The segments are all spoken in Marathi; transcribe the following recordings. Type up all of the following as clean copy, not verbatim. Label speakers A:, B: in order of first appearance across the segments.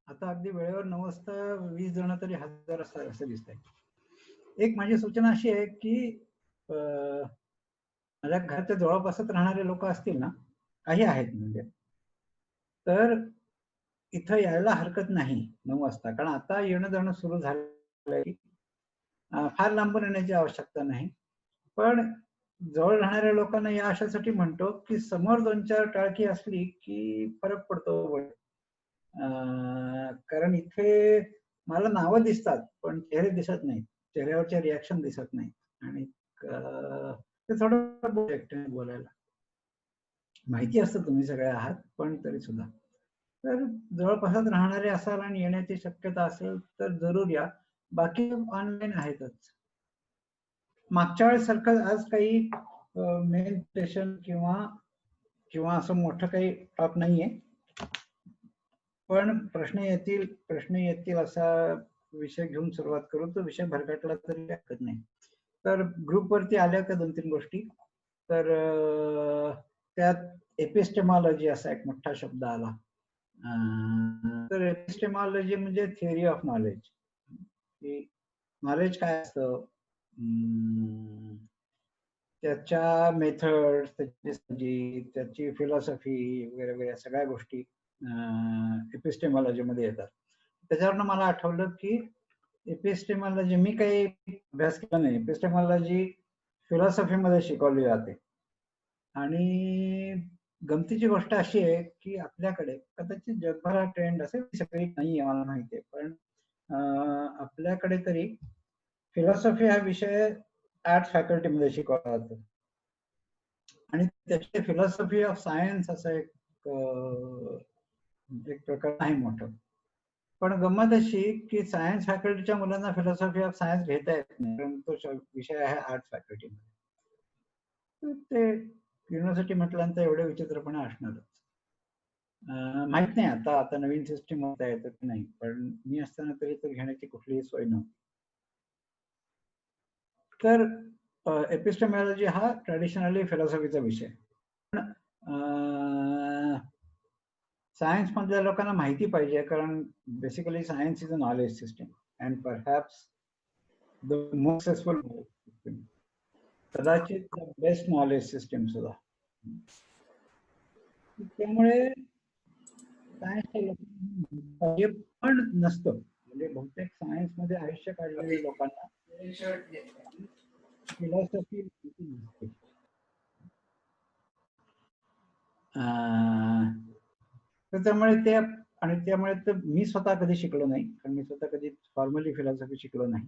A: आता अगदी वेळेवर 9 वाजता 20 जण तरी हजर असतात असं दिसतंय. एक माझी सूचना अशी आहे की माझ्या घराच्या जवळपासच राहणारे लोक असतील ना, काही आहेत म्हणजे, तर इथं यायला हरकत नाही 9 वाजता. कारण आता येणं जाणं सुरू झालंय. फार लांबून येण्याची आवश्यकता नाही. पण जवळ राहणाऱ्या लोकांना या अशासाठी म्हणतो की समोर 2-4 टाळकी असली की फरक पडतो. कारण इथे मला नावं दिसतात पण चेहरे दिसत नाहीत. चेहऱ्यावरचे रिॲक्शन दिसत नाहीत आणि ते थोडं एकट्याने बोलायला. माहिती असतं तुम्ही सगळे आहात, पण तरी सुद्धा. तर जवळपासच राहणारे असाल आणि येण्याची शक्यता असेल तर जरूर या. बाकी ऑनलाईन आहेतच. मागच्या वेळेसारखं आज काही मेन स्टेशन किंवा किंवा असं मोठं काही टॉप नाहीये. पण प्रश्न येतील असा विषय घेऊन सुरुवात करू. तो विषय भरकटला तरी हरकत नाही. तर ग्रुपवरती आल्या का 2-3 गोष्टी. तर त्यात एपिस्टेमॉलॉजी असा एक मोठा शब्द आला. तर एपिस्टेमॉलॉजी म्हणजे थिअरी ऑफ नॉलेज. की नॉलेज काय असतं, त्याच्या मेथड्स, त्याची फिलॉसॉफी वगैरे वगैरे सगळ्या गोष्टी एपिस्टेमॉलॉजी मध्ये येतात. त्याच्यावरनं मला आठवलं की एपिस्टेमॉलॉजी मी काही अभ्यास केला नाही. एपिस्टेमॉलॉजी फिलॉसॉफी मध्ये शिकवली जाते. आणि गमतीची गोष्ट अशी आहे की आपल्याकडे कदाचित जगभरात ट्रेंड असेल, सगळी नाही आहे मला माहिती आहे, पण आपल्याकडे तरी फिलॉसॉफी हा विषय आर्ट्स फॅकल्टी मध्ये शिकवला जातो आणि त्याचे फिलॉसॉफी ऑफ सायन्स असं एक प्रकार आहे मोठं. पण गंमत अशी की सायन्स फॅकल्टीच्या मुलांना फिलॉसॉफी ऑफ सायन्स घेता येत नाही, कारण तो विषय आहे आर्ट्स फॅकल्टी मध्ये. ते युनिव्हर्सिटी म्हटल्यानंतर एवढे विचित्रपणे असणारच. माहित नाही आता आता नवीन सिस्टीम होता येतं की नाही, पण मी असताना तरी तर घेण्याची कुठलीही सोय नव्हती. तर एपिस्टेमॉलॉजी हा ट्रॅडिशनली फिलॉसॉफीचा विषय. पण सायन्स मधल्या लोकांना माहिती पाहिजे, कारण basically science is a knowledge system and perhaps the most successful system, कदाचित द बेस्ट नॉलेज सिस्टम सुद्धा. त्यामुळे सायन्सच्या लोकांना पण नसतं, म्हणजे बहुतेक सायन्स मध्ये आयुष्य काढलेल्या लोकांना फिलॉसॉफी नसते. तर त्यामुळे ते आणि त्यामुळे तर मी स्वतः कधी शिकलो नाही, कारण मी स्वतः कधी फॉर्मली फिलॉसॉफी शिकलो नाही.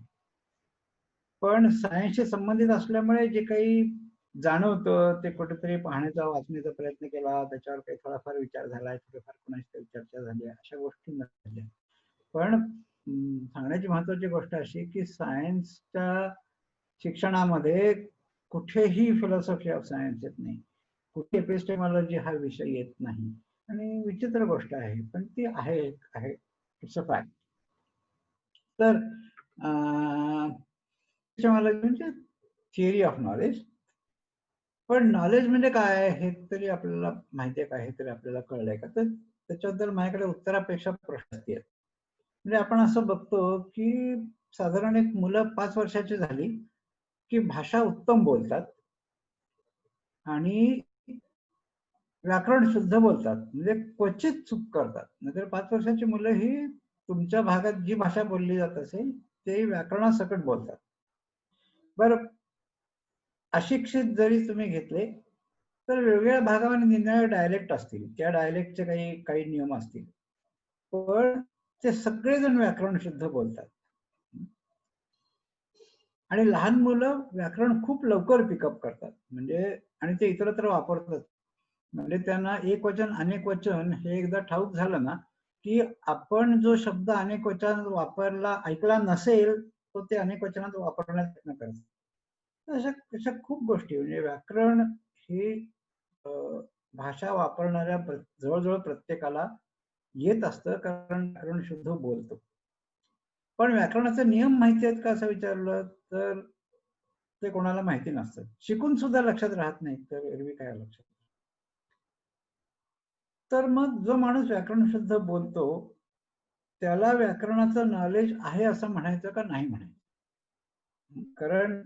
A: पण सायन्सशी संबंधित असल्यामुळे जे काही जाणवतं ते कुठेतरी पाहण्याचा वाचण्याचा प्रयत्न केला, त्याच्यावर काही थोडाफार विचार झाला, थोडीफार कोणाशी चर्चा झाली, अशा गोष्टी झाल्या. पण सांगण्याची महत्वाची गोष्ट अशी की सायन्सच्या शिक्षणामध्ये कुठेही फिलॉसॉफी ऑफ सायन्स येत नाही, कुठे एपिस्टेमॉलॉजी हा विषय येत नाही. आणि विचित्र गोष्ट आहे, पण ती आहे इट्स अ फॅक्ट. तर एपिस्टेमॉलॉजी म्हणजे थिअरी ऑफ नॉलेज. पण नॉलेज म्हणजे काय हे तरी आपल्याला माहिती आहे का, हे तरी आपल्याला कळलंय का? तर त्याच्याबद्दल माझ्याकडे उत्तरापेक्षा प्रश्न आहेत. म्हणजे आपण असं बघतो की साधारण एक मुलं 5 वर्षाची झाली की भाषा उत्तम बोलतात आणि व्याकरण शुद्ध बोलतात, म्हणजे क्वचित चूक करतात. नाहीतर 5 वर्षाची मुलं ही तुमच्या भागात जी भाषा बोलली जात असेल ते व्याकरणासकट बोलतात. बरं, अशिक्षित जरी तुम्ही घेतले तर वेगवेगळ्या भागामध्ये निरनिराळे डायलेक्ट असतील, त्या डायलेक्टचे काही काही नियम असतील, पण ते सगळेजण व्याकरण शुद्ध बोलतात. आणि लहान मुलं व्याकरण खूप लवकर पिकअप करतात, म्हणजे आणि ते इतरत्र वापरतात. म्हणजे त्यांना एक वचन अनेक वचन हे एकदा ठाऊक झालं ना की आपण जो शब्द अनेक वचन वापरला ऐकला नसेल तो ते अनेक वचनात वापरण्याचा प्रयत्न करतात. अशा अशा खूप गोष्टी, म्हणजे व्याकरण ही भाषा वापरणाऱ्या जवळजवळ प्रत्येकाला येत असतं, कारण व्याकरण शुद्ध बोलतो. पण व्याकरणाचे नियम माहिती आहेत का असं विचारलं तर ते कोणाला माहिती नसतं. शिकून सुद्धा लक्षात राहत नाही, तर एरवी काय लक्षात. तर मग जो माणूस व्याकरण शुद्ध बोलतो त्याला व्याकरणाचं नॉलेज आहे असं म्हणायचं का नाही म्हणायचं? कारण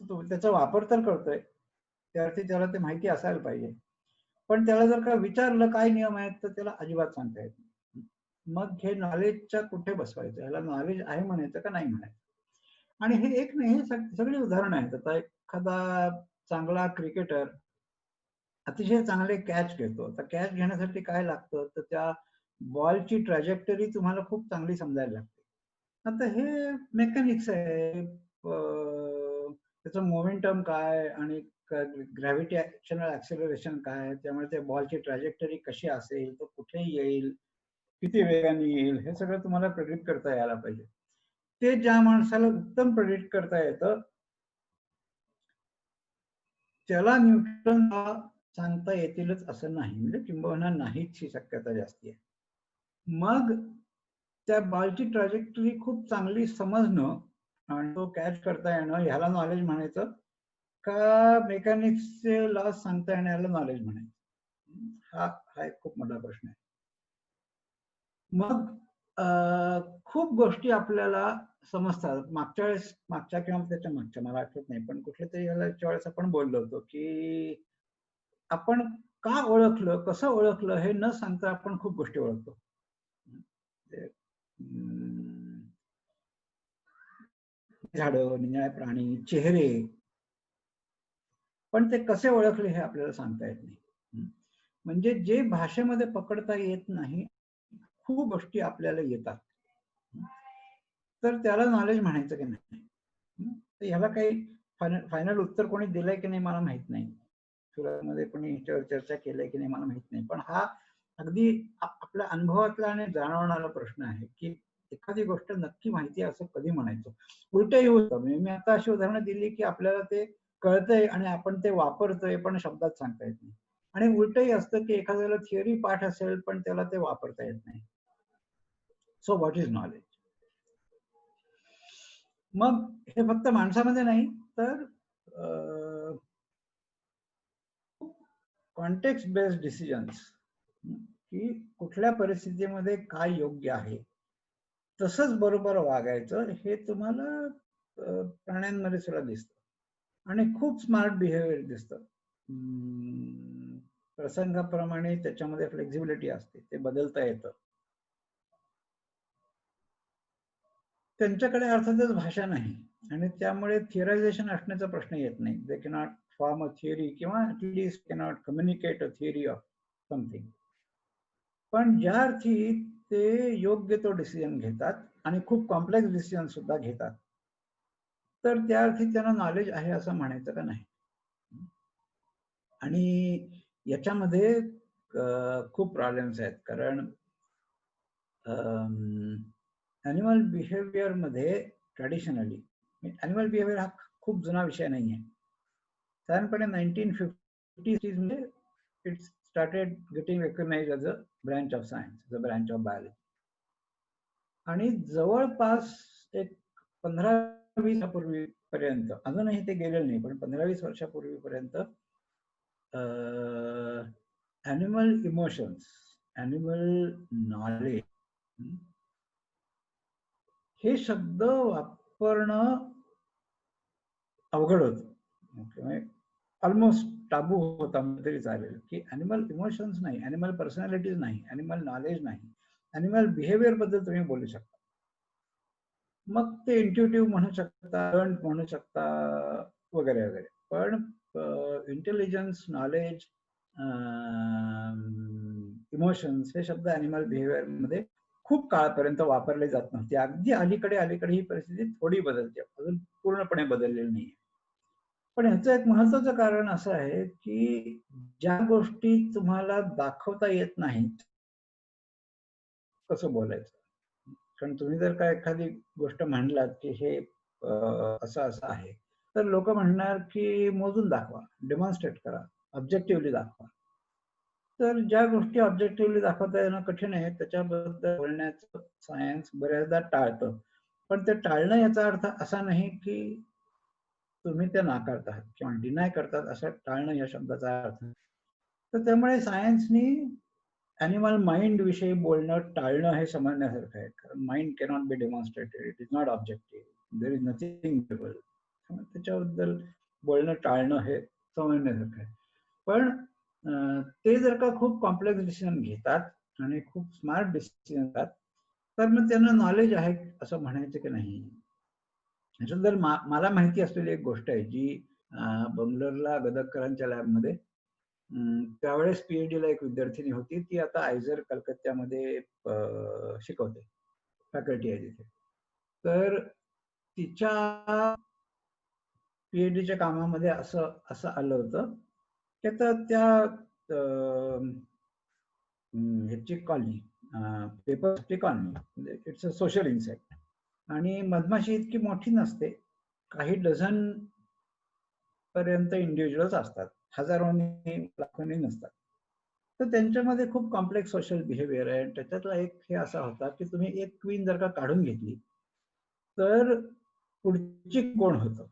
A: तो त्याचा वापर तर करतोय, त्यावरती त्याला ते माहिती असायला पाहिजे. पण त्याला जर का विचारलं काय नियम आहेत तर त्याला अजिबात सांगता येत नाही. मग हे नॉलेजच्या कुठे बसवायचं? ह्याला नॉलेज आहे म्हणायचं का नाही म्हणायचं? आणि हे एक नाही, हे सगळी उदाहरणं आहेत. आता एखादा चांगला क्रिकेटर अतिशय चांगले कॅच घेतो. तर कॅच घेण्यासाठी काय लागतं, तर त्या बॉलची ट्रॅजेक्टरी तुम्हाला खूप चांगली समजायला लागते. आता हे मेकॅनिक्स आहे. त्याचं मोमेंटम काय आणि ग्रॅव्हिटी ऍक्शनल ऍक्सेलरेशन काय, त्यामुळे त्या बॉलची ट्रॅजेक्टरी कशी असेल, तो कुठे येईल, किती वेगाने येईल, हे सगळं तुम्हाला प्रेडिक्ट करता यायला पाहिजे. ते ज्या माणसाला उत्तम प्रेडिक्ट करता येतं त्याला न्यूटन सांगता येतीलच असं नाही, म्हणजे किंबहुना नाहीच ही शक्यता जास्ती आहे. मग त्या बॉलची ट्रॅजेक्टरी खूप चांगली समजणं आणि तो कॅच करता येणं ह्याला नॉलेज म्हणायचं का मेकॅनिक्सचे लॉस सांगता येणं ह्याला नॉलेज म्हणायचं? हा हा एक खूप मोठा प्रश्न आहे. मग खूप गोष्टी आपल्याला समजतात. मागच्या किंवा त्याच्या मागच्या मला आठवत नाही, पण कुठल्या तरी वेळेस आपण बोललो होतो की आपण का ओळखलं, कसं ओळखलं हे न सांगता आपण खूप गोष्टी ओळखतो. झाडं, निळ्या प्राणी, चेहरे, पण ते कसे ओळखले हे आपल्याला सांगता येत नाही. म्हणजे जे भाषेमध्ये पकडता येत नाही, खूप गोष्टी आपल्याला येतात, तर त्याला नॉलेज म्हणायचं की नाही? तर ह्याला काही फायनल उत्तर कोणी दिलंय की नाही मला माहित नाही, सुरुवातीमध्ये कोणी ह्याच्यावर चर्चा केलंय की नाही मला माहित नाही, पण हा अगदी आपल्या अनुभवातला आणि जाणवणारा प्रश्न आहे की एखादी गोष्ट नक्की माहिती असं कधी म्हणायचं. उलटही होतं. मी आता अशी उदाहरणं दिली की आपल्याला ते कळतंय आणि आपण ते वापरतोय पण शब्दात सांगता येत नाही. आणि उलटही असतं की एखाद्याला थिअरी पाठ असेल पण त्याला ते वापरता येत नाही. So what is knowledge? मग हे फक्त माणसामध्ये नाही तर कॉन्टेक्स्ट बेस्ड डिसिजन्स, की कुठल्या परिस्थितीमध्ये काय योग्य आहे तसंच बरोबर वागायचं हे तुम्हाला प्राण्यांमध्ये सुद्धा दिसतं आणि खूप स्मार्ट बिहेवियर दिसतं. प्रसंगाप्रमाणे त्याच्यामध्ये फ्लेक्झिबिलिटी असते, ते बदलता येतं. त्यांच्याकडे अर्थातच भाषा नाही आणि त्यामुळे थिअरायझेशन असण्याचा प्रश्न येत नाही. They cannot form a theory किंवा at least cannot communicate a theory of something. पण ज्या अर्थी ते योग्य तो डिसिजन घेतात आणि खूप कॉम्प्लेक्स डिसिजन सुद्धा घेतात, तर त्या अर्थी त्यांना नॉलेज आहे असं म्हणायचं का नाही? आणि याच्यामध्ये खूप प्रॉब्लेम्स आहेत, कारण ॲनिमल बिहेवियर मध्ये ट्रॅडिशनली, ॲनिमल बिहेवियर हा खूप जुना विषय नाही आहे. साधारणपणे 1950s मध्ये it started getting recognised as a branch of science, the branch of biology. आणि जवळपास एक 15-20 वर्षापूर्वीपर्यंत, अजूनही ते गेलेलं नाही, पण 15-20 वर्षापूर्वीपर्यंत ॲनिमल इमोशन्स, ॲनिमल नॉलेज हे शब्द वापरणं अवघड होतं. ऑलमोस्ट टाबू होता तरी चालेल, की ॲनिमल इमोशन्स नाही, ॲनिमल पर्सनॅलिटीज नाही, ॲनिमल नॉलेज नाही, ॲनिमल बिहेवियर बद्दल तुम्ही बोलू शकता. मग ते इंट्युटिव्ह म्हणू शकता, म्हणू शकता, वगैरे वगैरे. पण इंटेलिजन्स, नॉलेज, इमोशन्स हे शब्द ॲनिमल बिहेवियर मध्ये खूप काळापर्यंत वापरले जात नव्हते. अगदी अलीकडे ही परिस्थिती थोडी बदलते, अजून पूर्णपणे बदललेली नाही. पण ह्याचं एक महत्वाचं कारण असं आहे की ज्या गोष्टी तुम्हाला दाखवता येत नाहीत, कसं बोलायचं? कारण तुम्ही जर का एखादी गोष्ट म्हणलात की हे असं असं आहे, तर लोक म्हणणार की मोजून दाखवा, डेमॉन्स्ट्रेट करा, ऑब्जेक्टिव्हली दाखवा. तर ज्या गोष्टी ऑब्जेक्टिव्हली दाखवता येणं कठीण आहे त्याच्याबद्दल बोलण्याचं सायन्स बऱ्याचदा टाळतं. पण ते टाळणं याचा अर्थ असा नाही की तुम्ही ते नाकारतात किंवा डिनाय करतात, असं टाळणं या शब्दाचा अर्थ. तर त्यामुळे सायन्सनी ॲनिमल माइंड विषयी बोलणं टाळणं हे समजण्यासारखं आहे, कारण mind cannot be demonstrated, it is not objective, there is nothing table. त्याच्याबद्दल बोलणं टाळणं हे समजण्यासारखं आहे. पण ते जर का खूप कॉम्प्लेक्स डिसिजन घेतात आणि खूप स्मार्ट डिसिजन घेतात, तर मग त्यांना नॉलेज आहे असं म्हणायचं की नाही. ह्याच्याबद्दल मला माहिती असलेली एक गोष्ट आहे जी बंगलोरला गदकरांच्या लॅबमध्ये त्यावेळेस पीएचडीला एक विद्यार्थिनी होती, ती आता आयझर कलकत्त्यामध्ये शिकवते, फॅकल्टी आहे तिथे. तर तिच्या पीएचडीच्या कामामध्ये असं असं आलं होतं की आता त्या ह्याची कॉलनी, पेपरची कॉलनी, म्हणजे इट्स अ सोशल इन्साइट, आणि मधमाशी इतकी मोठी नसते, काही डझन पर्यंत इंडिव्हिज्युअल्स असतात, हजारोनी लाखोनी नसतात. तर त्यांच्यामध्ये खूप कॉम्प्लेक्स सोशल बिहेवियर आहे. त्याच्यातला एक हे असा होता की तुम्ही एक क्वीन जर का काढून घेतली तर पुढची कोण होतं.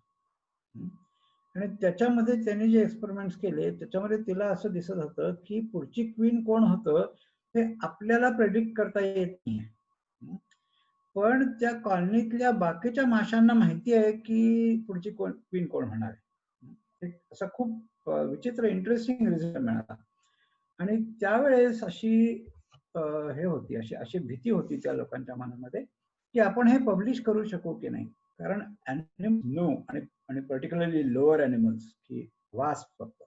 A: आणि त्याच्यामध्ये त्यांनी जे एक्सपेरिमेंट्स केले त्याच्यामध्ये तिला असं दिसत होतं की पुढची क्वीन कोण होतं हे आपल्याला प्रेडिक्ट करता येत नाही, पण त्या कॉलनीतल्या बाकीच्या माशांना माहिती आहे की पुढची क्वीन कोण होणार आहे. असा खूप विचित्र इंटरेस्टिंग रिझल्ट मिळाला. आणि त्यावेळेस अशी हे होती, अशी अशी भीती होती त्या लोकांच्या मनामध्ये की आपण हे पब्लिश करू शकू की नाही, कारण नो आणि पर्टिक्युलरली लोअर ॲनिमल्स की वास्प फक्त,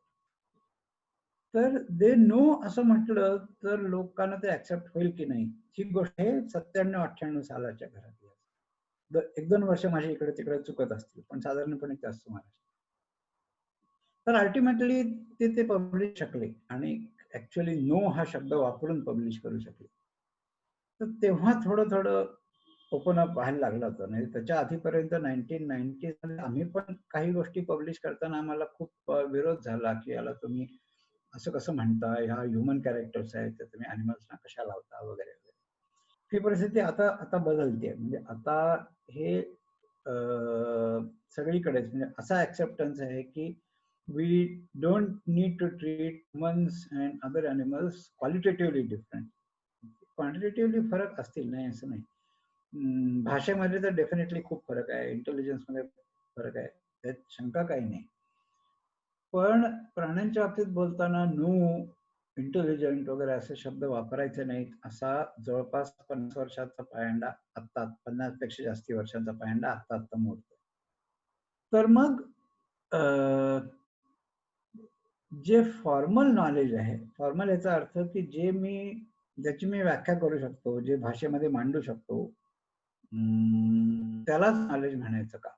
A: तर दे नो असं म्हटलं तर लोकांना ते ऍक्सेप्ट होईल की नाही. ही गोष्ट हे 97-98 सालाच्या घरातली. 1-2 वर्ष माझ्या इकडे तिकडे चुकत असतील, पण साधारणपणे ते असतं महाराष्ट्र. तर अल्टिमेटली ते पब्लिश शकले आणि ऍक्च्युअली नो हा शब्द वापरून पब्लिश करू शकले. तर तेव्हा थोडं थोडं ओपन अप व्हायला लागलं होतं. नाही त्याच्या आधीपर्यंत 1990 आम्ही पण काही गोष्टी पब्लिश करताना आम्हाला खूप विरोध झाला की याला तुम्ही असं कसं म्हणता, ह्या ह्युमन कॅरेक्टर्स आहेत तर तुम्ही ॲनिमल्सना कशा लावता वगैरे वगैरे. ही परिस्थिती आता आता बदलते. म्हणजे आता हे सगळीकडेच म्हणजे असा ऍक्सेप्टन्स आहे की we don't need to treat humans and other animals qualitatively different. Quantitatively फरक असतील, नाही असं नाही. भाषेमध्ये तर डेफिनेटली खूप फरक आहे, इंटेलिजन्समध्ये फरक आहे, त्यात शंका काही नाही. पण प्राण्यांच्या बाबतीत बोलताना नो, इंटेलिजंट वगैरे असे शब्द वापरायचे नाहीत, असा जवळपास 50 वर्षाचा पायंडा आत्ता, 50 पेक्षा जास्ती वर्षांचा पायंडा आत्ता आत्ता मोडतो. तर मग जे फॉर्मल नॉलेज आहे, फॉर्मल याचा अर्थ की ज्याची मी व्याख्या करू शकतो, जे भाषेमध्ये मांडू शकतो, त्यालाच नॉलेज म्हणायचं का.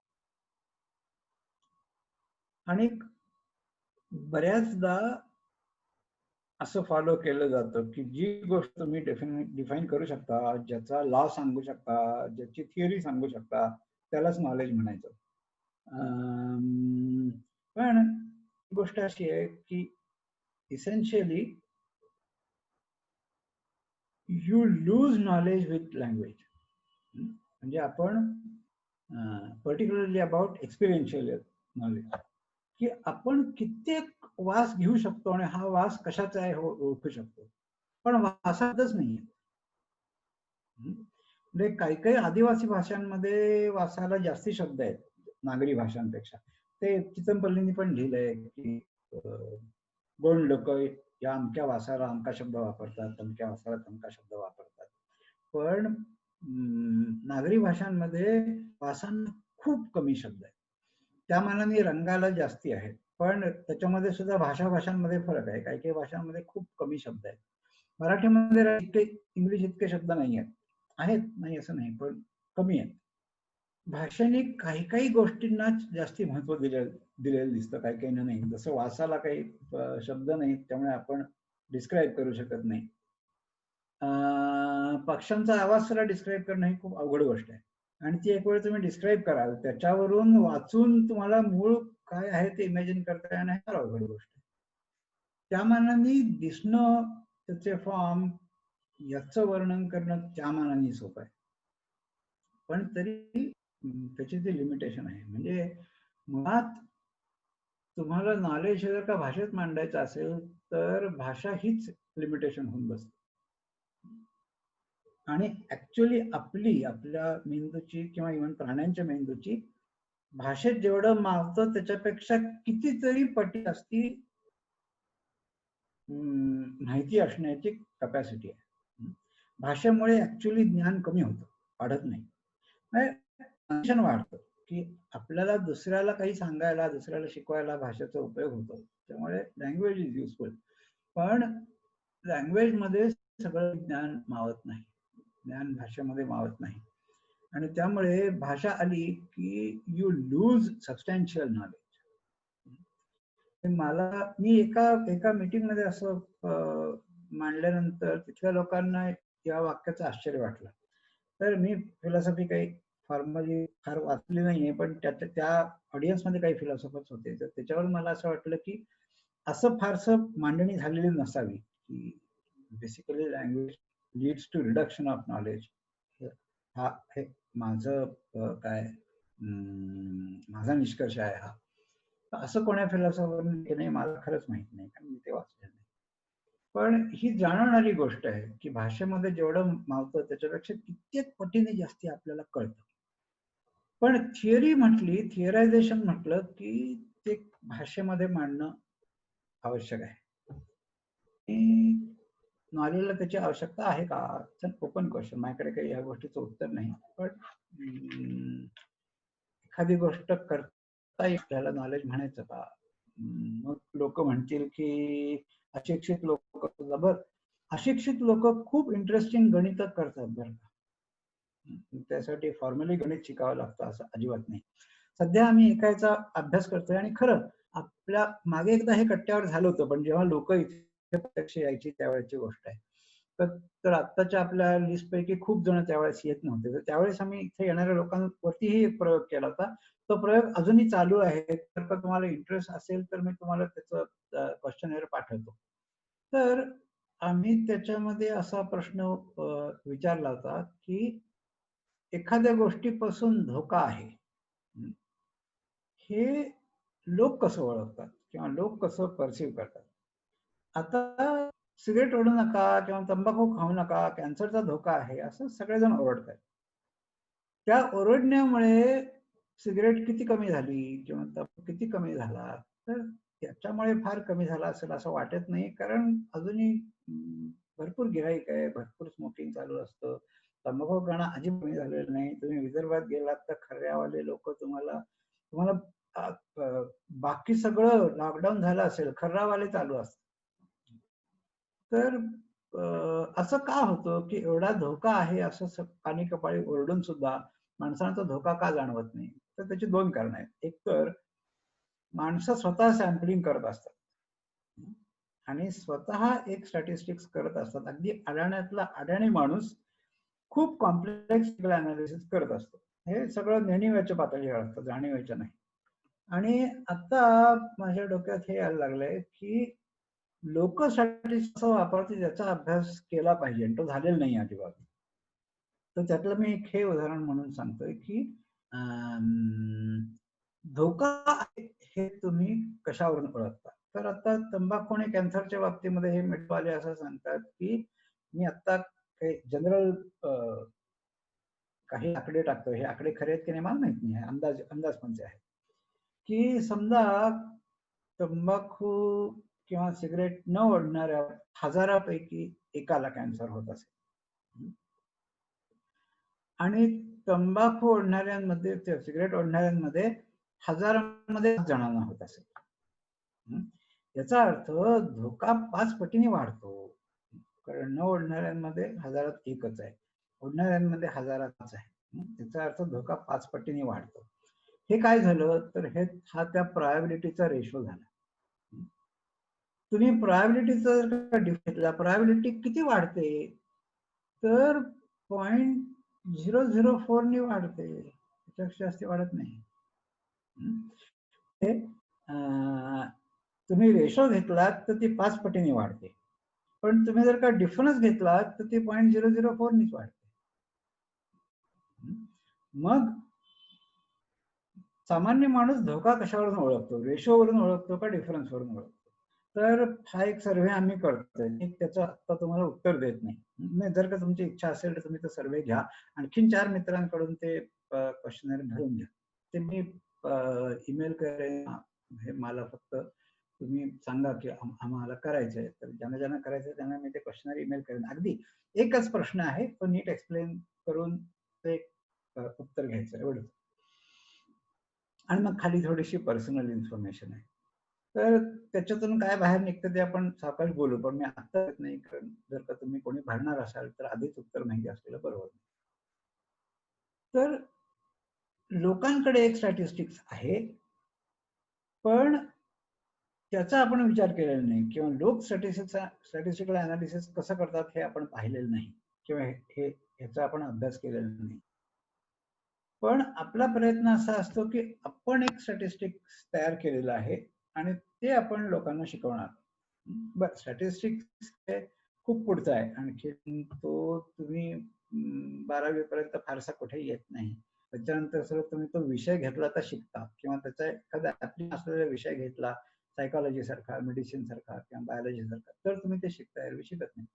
A: आणि बऱ्याचदा असं फॉलो केलं जातं की जी गोष्ट तुम्ही डिफाईन करू शकता, ज्याचा लॉ सांगू शकता, ज्याची थिअरी सांगू शकता, त्यालाच नॉलेज म्हणायचं. पण गोष्ट अशी आहे की essentially you lose knowledge with language. म्हणजे आपण पर्टिक्युलरली अबाउट एक्सपिरियन्शियल नॉलेज, की आपण कित्येक वास घेऊ शकतो आणि हा वास कशाचा आहे ओळखू शकतो, पण वासातच नाहीये. म्हणजे काही काही आदिवासी भाषांमध्ये वासाला जास्ती शब्द आहेत नागरी भाषांपेक्षा. ते चितमपल्लींनी पण लिहिलंय की गोंड लोक या अमक्या वासाला अमका शब्द वापरतात, तमक्या वासाला तमका शब्द वापरतात. पण नागरी भाषांमध्ये वासांना खूप कमी शब्द आहेत, त्या मानाने रंगाला जास्ती आहेत, पण त्याच्यामध्ये सुद्धा भाषांमध्ये फरक आहे. काही काही भाषांमध्ये खूप कमी शब्द आहेत. मराठीमध्ये इतके इंग्लिश इतके शब्द नाही आहेत, नाही असं नाही, पण कमी आहेत. भाषेने काही काही गोष्टींना जास्ती महत्व दिलेलं दिसतं, काही काही नाही. जसं वासाला काही शब्द नाहीत त्यामुळे आपण डिस्क्राईब करू शकत नाही. पक्ष्यांचा आवाज सुद्धा डिस्क्राईब करणं ही खूप अवघड गोष्ट आहे, आणि ती एक वेळ तुम्ही डिस्क्राईब कराल त्याच्यावरून वाचून तुम्हाला मूळ काय आहे ते इमॅजिन करता येणं फार अवघड गोष्ट आहे. त्या मानाने दिसणं, त्याचे फॉर्म याचं वर्णन करणं त्या मानाने सोपं आहे, पण तरी त्याची ती लिमिटेशन आहे. म्हणजे मुळात तुम्हाला नॉलेज जर का भाषेत मांडायचं असेल तर भाषा हीच लिमिटेशन होऊन बसते. आणि ऍक्च्युअली आपल्या मेंदूची किंवा इव्हन प्राण्यांच्या मेंदूची भाषेत जेवढं मावतं त्याच्यापेक्षा कितीतरी पटी असती माहिती असण्याची कपॅसिटी आहे. भाषेमुळे ऍक्च्युअली ज्ञान कमी होतं, वाढत नाही. म्हणजे वाढतं की आपल्याला दुसऱ्याला काही सांगायला, दुसऱ्याला शिकवायला भाषेचा उपयोग होतो. त्यामुळे लँग्वेज इज युजफुल. पण लँग्वेज मध्ये सगळं ज्ञान मावत नाही, ज्ञान भाषेमध्ये मावत नाही. आणि त्यामुळे भाषा आली की यू लूज सबस्टॅन्शियल नॉलेज. मी एका एका मीटिंग मध्ये असं मांडल्यानंतर तिथल्या लोकांना या वाक्याचं आश्चर्य वाटलं. तर मी फिलॉसॉफी काही फॉर्मली फार वाचली नाहीये, पण त्या ऑडियन्समध्ये काही फिलॉसॉफर्स होते, तर त्याच्यावर मला असं वाटलं की असं फारसं मांडणी झालेली नसावी की basically language leads to reduction of knowledge. हा हे माझं माझा निष्कर्ष आहे हा. असं कोण्या फिलॉसॉफरने नाही, मला खरंच माहित नाही, कारण मी ते वाचलेलं नाही. पण ही जाणवणारी गोष्ट आहे की भाषेमध्ये जेवढं मावतं त्याच्यापेक्षा कित्येक पटीने जास्ती आपल्याला कळतं. पण थिअरायझेशन म्हटलं की ते भाषेमध्ये मांडणं आवश्यक आहे. नॉलेजला त्याची आवश्यकता आहे का? Open question. माझ्याकडे काही या गोष्टीचं उत्तर नाही. पण एखादी गोष्ट करता येईल त्याला नॉलेज म्हणायचं का? मग लोक म्हणतील की अशिक्षित लोक, अशिक्षित लोक खूप इंटरेस्टिंग गणित करतात बरं का. त्यासाठी फॉर्मली गणित शिकावं लागतं असं अजिबात नाही. सध्या आम्ही एकाचा अभ्यास करतोय आणि खरं आपल्या मागे एकदा हे कट्ट्यावर झालं होतं, पण जेव्हा लोक इथे प्रत्यक्ष यायची त्यावेळेची गोष्ट आहे. तर आत्ताच्या आपल्या लिस्ट पैकी खूप जण त्यावेळेस येत नव्हते. तर त्यावेळेस आम्ही इथे येणाऱ्या लोकांवरतीही एक प्रयोग केला होता. तो प्रयोग अजूनही चालू आहे. जर का तुम्हाला इंटरेस्ट असेल तर मी तुम्हाला त्याचं क्वेश्चनर पाठवतो. तर आम्ही त्याच्यामध्ये असा प्रश्न विचारला होता की एखाद्या गोष्टीपासून धोका आहे हे लोक कसं ओळखतात किंवा लोक कसं परसिव्ह करतात. आता सिगरेट ओढू नका किंवा तंबाखू खाऊ नका, कॅन्सरचा धोका आहे असं सगळेजण ओरडतात. त्या ओरडण्यामुळे सिगरेट किती कमी झाली किंवा तंबाखू किती कमी झाला, तर त्याच्यामुळे फार कमी झाला असेल असं वाटत नाही. कारण अजूनही भरपूर गिराईक आहे, भरपूर स्मोकिंग चालू असतं. तंबाखू खाणं अजिबात कमी झालेलं नाही. तुम्ही विदर्भात गेलात तर खर्यावाले लोक तुम्हाला बाकी सगळं लॉकडाऊन झालं असेल, खर्रावाले चालू असतात. तर असं का होतं की एवढा धोका आहे असं कानी कपाळी ओरडून सुद्धा माणसांचा धोका का जाणवत नाही? तर त्याची दोन कारणं आहेत. एक तर माणसं स्वतः सॅम्पलिंग करत असतात आणि स्वतः एक स्टॅटिस्टिक्स करत असतात. अगदी अडाण्यातला अडाणी माणूस खूप कॉम्प्लेक्स अनालिसिस करत असतो. हे सगळं नेणिव्याच्या पातळीवर असतं, जाणीवेच्या नाही. आणि आता माझ्या डोक्यात हे यायला लागलंय की लोक स्टॅटिस्टिक्स वापरते त्याचा अभ्यास केला पाहिजे, आणि तो झालेला नाही अजिबात. तर त्यातलं मी एक हे उदाहरण म्हणून सांगतोय की धोका हे तुम्ही कशावरून ओळखता. तर आता तंबाखू आणि कॅन्सरच्या बाबतीमध्ये हे मिटवाले असं सांगतात की मी आता काही जनरल काही आकडे टाकतो. हे आकडे खरे आहेत की नाही मला माहित नाही, अंदाज पंचे आहे की समजा तंबाखू किंवा सिगरेट न ओढणाऱ्या हजारापैकी एकाला कॅन्सर होत असेल आणि तंबाखू ओढणाऱ्यांमध्ये, सिगरेट ओढणाऱ्यांमध्ये हजारांमध्ये जणांना होत असेल. याचा अर्थ धोका 5 पटीने वाढतो. कारण न ओढणाऱ्यांमध्ये हजारात एकच आहे, ओढणाऱ्यांमध्ये हजारातच आहे. त्याचा अर्थ धोका 5 पटीने वाढतो. हे काय झालं तर हा त्या प्रोबॅबिलिटीचा रेशो झाला. तुम्ही प्रोबॅबिलिटीचा जर घेतला, प्रोबॅबिलिटी किती वाढते तर 0.004 ने वाढते, त्याच्यापेक्षा जास्त वाढत नाही. तुम्ही रेशो घेतलात तर ती 5 पटीने वाढते, पण तुम्ही जर का डिफरन्स घेतलात तर ती 0.004 नीच वाढते. मग सामान्य माणूस धोका कशावरून ओळखतो? रेशोवरून ओळखतो का डिफरन्सवरून ओळखतो? तर हा एक सर्वे आम्ही करतोय. मी त्याचं आता तुम्हाला उत्तर देत नाही. जर का तुमची इच्छा असेल तर तुम्ही तो सर्वे घ्या. आणखीन 4 मित्रांकडून ते क्वेश्चनर भरून घ्या. ते मी ईमेल करेन. हे मला फक्त तुम्ही सांगा की आम्हाला करायचंय. तर ज्यांना ज्यांना करायचंय त्यांना मी ते क्वेश्चनर ईमेल करेन. अगदी एकच प्रश्न आहे, तो नीट एक्सप्लेन करून ते उत्तर घ्यायचं एवढंच. आणि मग खाली थोडीशी पर्सनल इन्फॉर्मेशन आहे. तर त्याच्यातून काय बाहेर निघतं ते आपण सावकाश बोलू, पण मी आता नाही, कारण जर का तुम्ही कोणी भरणार असाल तर आधीच उत्तर माहिती असलेलं बरोबर. तर लोकांकडे एक स्टॅटिस्टिक्स आहे, पण त्याचा आपण विचार केलेला नाही, किंवा लोक स्टॅटिस्टिकल अनालिसिस कसं करतात हे आपण पाहिलेलं नाही, किंवा हे ह्याचा आपण अभ्यास केलेला नाही. पण आपला प्रयत्न असा असतो की आपण एक स्टॅटिस्टिक्स तयार केलेलं आहे आणि ते आपण लोकांना शिकवणार. बरं, स्टॅटिस्टिक्स खूप पुढचा आहे. आणखी तो तुम्ही 12वी पर्यंत फारसा कुठे येत नाही. त्याच्यानंतर सर तुम्ही तो विषय घेतला तर शिकता, किंवा त्याचा एखादा ऍप्लिकेशन असलेला विषय घेतला, सायकोलॉजी सारखा, मेडिसिन सारखा किंवा बायोलॉजी सारखा, तर तुम्ही ते शिकता, एरवी शिकत नाही.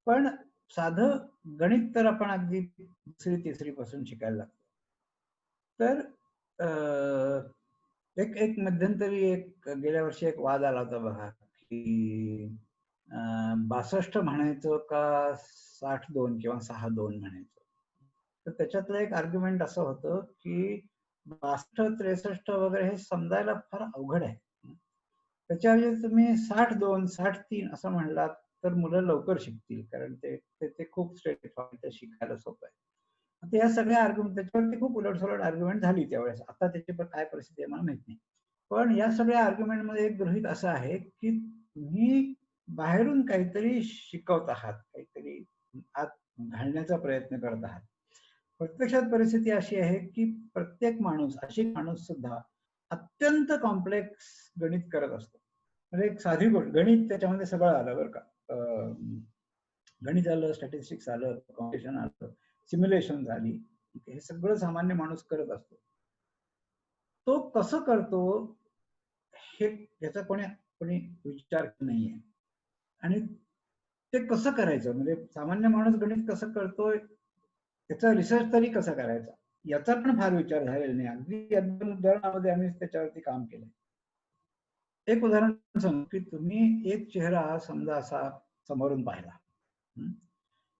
A: पण साधं गणित तर आपण अगदी 2री 3री पासून शिकायला लागतो. तर एक एक मध्यंतरी एक गेल्या वर्षी एक वाद आला होता बघा, की 62 म्हणायचं का 62 किंवा 62 म्हणायचं. तर त्याच्यातलं एक आर्ग्युमेंट असं होतं की 62 63 वगैरे हे समजायला फार अवघड आहे. त्याच्याऐवजी तुम्ही 62 63 असं म्हणलात तर मुलं लवकर शिकतील, कारण ते खूप स्ट्रेट फॉरवर्ड, शिकायला सोपं आहे. आता या सगळ्या आर्ग्युमेंट, त्याच्यावरती खूप उलटसुलट आर्ग्युमेंट झाली त्यावेळेस. आता त्याची काय परिस्थिती आहे मला माहित नाही. पण या सगळ्या आर्ग्युमेंटमध्ये एक गृहीत असं आहे की तुम्ही बाहेरून काहीतरी शिकवत आहात, काहीतरी आत घालण्याचा प्रयत्न करत आहात. प्रत्यक्षात परिस्थिती अशी आहे की प्रत्येक माणूस, अशी माणूस सुद्धा अत्यंत कॉम्प्लेक्स गणित करत असतो. म्हणजे एक साधी गोष्ट, गणित त्याच्यामध्ये सगळं आलं बरं का. गणित आलं, स्टॅटिस्टिक्स आलं, कॉम्प्युटेशन आलं, सिम्युलेशन झाली, हे सगळं सामान्य माणूस करत असतो. तो कसं करतो हे याचा कोणी विचार नाहीये. आणि ते कसं करायचं, म्हणजे सामान्य माणूस गणित कसं करतोय त्याचा रिसर्च तरी कसा करायचा याचा पण फार विचार झालेला नाही. अगदी 1-2 उदाहरणामध्ये आम्ही त्याच्यावरती काम केलं. एक उदाहरण सांगू की तुम्ही एक चेहरा समजा असा समोरून पाहिला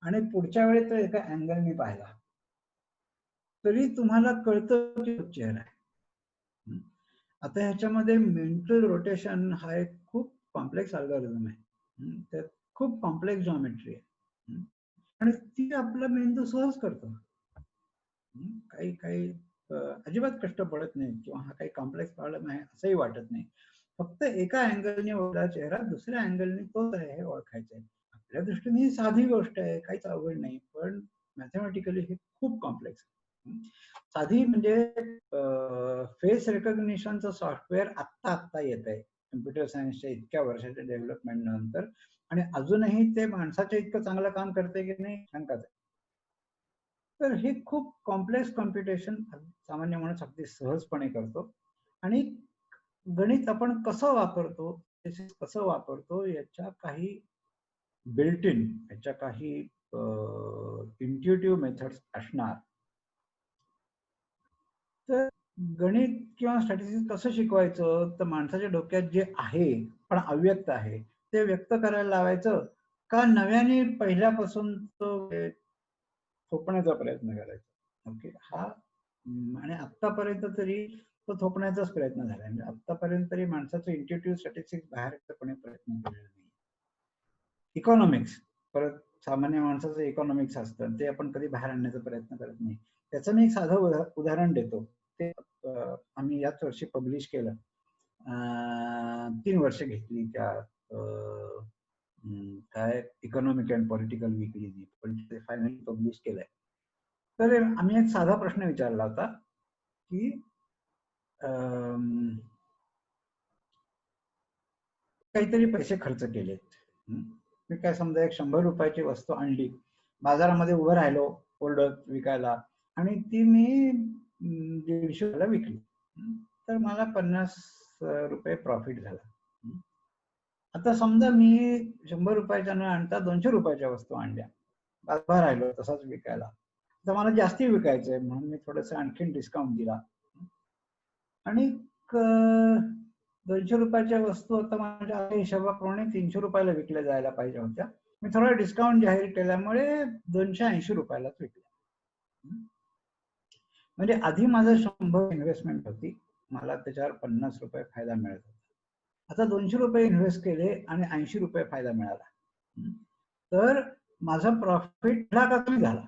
A: आणि पुढच्या वेळी तो एका अँगलने पाहिला, तरी तुम्हाला कळतं की तो चेहरा आहे. आता ह्याच्यामध्ये मेंटल रोटेशन हा एक खूप कॉम्प्लेक्स अल्गोरिदम आहे. त्यात खूप कॉम्प्लेक्स जॉमेट्री आहे आणि ती आपला मेंदू सहज करतो. काही काही अजिबात कष्ट पडत नाही, किंवा हा काही कॉम्प्लेक्स प्रॉब्लेम आहे असंही वाटत नाही. फक्त एका अँगलने ओढला चेहरा, दुसऱ्या अँगलने तोच आहे हे ओळखायचं आहे. आपल्या दृष्टीने ही साधी गोष्ट आहे, काहीच अवघड नाही, पण मॅथमॅटिकली हे खूप कॉम्प्लेक्स आहे. साधी म्हणजे फेस रेकॉग्निशनचं सॉफ्टवेअर आत्ता येत आहे कम्प्युटर सायन्सच्या इतक्या वर्षाच्या डेव्हलपमेंट नंतर, आणि अजूनही ते माणसाच्या इतकं चांगलं काम करते की नाही शंकाच आहे. तर हे खूप कॉम्प्लेक्स कॉम्प्युटेशन सामान्य माणूस अगदी सहजपणे करतो. आणि गणित आपण कसं वापरतो, कसं वापरतो याच्या काही बिल्ट इन, याच्या काही इंट्युटिव्ह मेथड्स असणार. तर गणित किंवा स्टॅटिस्टिक्स कसं शिकवायचं, तर माणसाच्या डोक्यात जे आहे पण अव्यक्त आहे ते व्यक्त करायला लावायचं, का नव्याने पहिल्यापासून तो थोपण्याचा प्रयत्न करायचा. ओके, हा आणि आतापर्यंत तरी तो थोपण्याचाच प्रयत्न झाला. म्हणजे आतापर्यंत तरी माणसाचं इंट्युटिव्ह स्टॅटिस्टिक्स बाहेरपणे प्रयत्न केलेला नाही. इकॉनॉमिक्स, परत सामान्य माणसाचं इकॉनॉमिक्स असतं, ते आपण कधी बाहेर आणण्याचा प्रयत्न करत नाही. त्याचं मी एक साधं उदाहरण देतो. ते आम्ही याच वर्षी पब्लिश केलं. 3 वर्ष घेतली त्या काय इकॉनॉमिक अँड पॉलिटिकल वीकलीनी, पण ते फायनली पब्लिश केलंय. तर आम्ही एक साधा प्रश्न विचारला होता की काहीतरी पैसे खर्च केलेत. मी काय समजा एक 100 रुपयाची वस्तू आणली, बाजारामध्ये उभं राहिलो ओरडत विकायला, आणि ती मी 150 रुपयाला विकली, तर मला 50 रुपये प्रॉफिट झाला. आता समजा मी 100 रुपयाच्या न आणता 200 रुपयाच्या वस्तू आणल्या, उभा राहिलो तसाच विकायला, तर मला जास्ती विकायचं आहे म्हणून मी थोडस आणखीन डिस्काउंट दिला आणि 200 रुपयाच्या वस्तू आता माझ्या हिशोबाप्रमाणे 300 रुपयाला विकल्या जायला पाहिजे होत्या, मी थोडा डिस्काउंट जाहीर केल्यामुळे 280 रुपयालाच विकल्या. म्हणजे आधी माझं 100 इन्व्हेस्टमेंट होती, मला त्याच्यावर 50 रुपये फायदा मिळत होता. आता 200 रुपये इन्व्हेस्ट केले आणि 80 रुपये फायदा मिळाला, तर माझा प्रॉफिट वाढला का कमी झाला?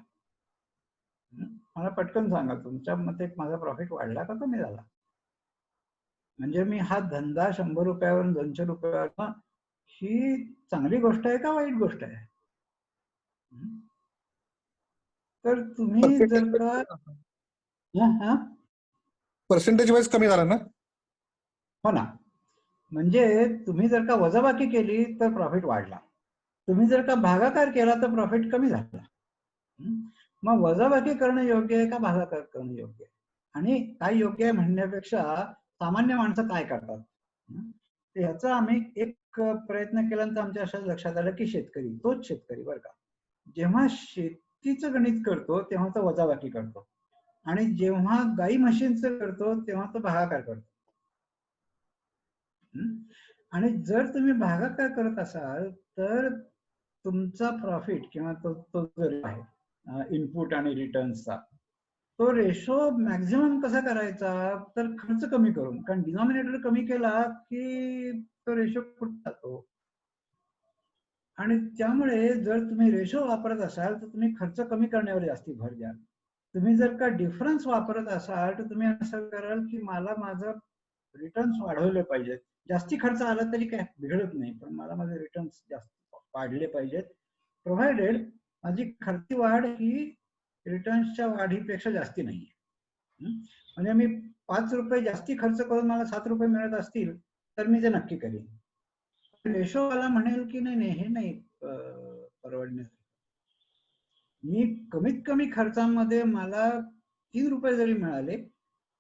A: मला पटकन सांगा, तुमच्या मते माझा प्रॉफिट वाढला का कमी झाला? म्हणजे मी हा धंदा 100 रुपयावरून 200 रुपयावर, ही चांगली गोष्ट आहे का वाईट गोष्ट आहे? तर तुम्ही जर का
B: पर्सेंटेज वाईज कमी झाला ना?
A: हो ना. म्हणजे तुम्ही जर का वजाबाकी केली तर प्रॉफिट वाढला, तुम्ही जर का भागाकार केला तर प्रॉफिट कमी झाला. मग वजाबाकी करणं योग्य आहे का भागाकार करणं योग्य आहे? आणि काय योग्य आहे म्हणण्यापेक्षा सामान्य माणसं काय करतात, ह्याचा आम्ही एक प्रयत्न केल्यानंतर आमच्या अशाच लक्षात आलं की शेतकरी, तोच शेतकरी बरं का, जेव्हा शेतीचं गणित करतो तेव्हा तो वजाबाकी करतो, आणि जेव्हा गाई म्हशींचं करतो तेव्हा तो भागाकार करतो. आणि जर तुम्ही भागाकार करत असाल तर तुमचा प्रॉफिट किंवा तो जो आहे इनपुट आणि रिटर्न्सचा, तो रेशो मॅक्झिमम कसा करायचा, तर खर्च कमी करून, कारण डिनॉमिनेटर कमी केला की तो रेशो कुठे जातो. आणि त्यामुळे जर तुम्ही रेशो वापरत असाल तर तुम्ही खर्च कमी करण्यावर जास्ती भर द्या. तुम्ही जर का डिफरन्स वापरत असाल तर तुम्ही असं कराल की मला माझं रिटर्न्स वाढवले पाहिजेत, जास्ती खर्च आला तरी काय बिघडत नाही, पण मला माझे रिटर्न्स जास्त वाढले पाहिजेत, प्रोव्हाइडेड माझी खर्च वाढ ही रिटर्न्सच्या वाढीपेक्षा जास्ती नाहीये. म्हणजे मी 5 रुपये जास्ती खर्च करून मला 7 रुपये मिळत असतील तर मी ते नक्की करेन. रेशोवाला म्हणेल की नाही नाही, हे नाही परवडण्यास, मी कमीत कमी खर्चामध्ये मला 3 रुपये जरी मिळाले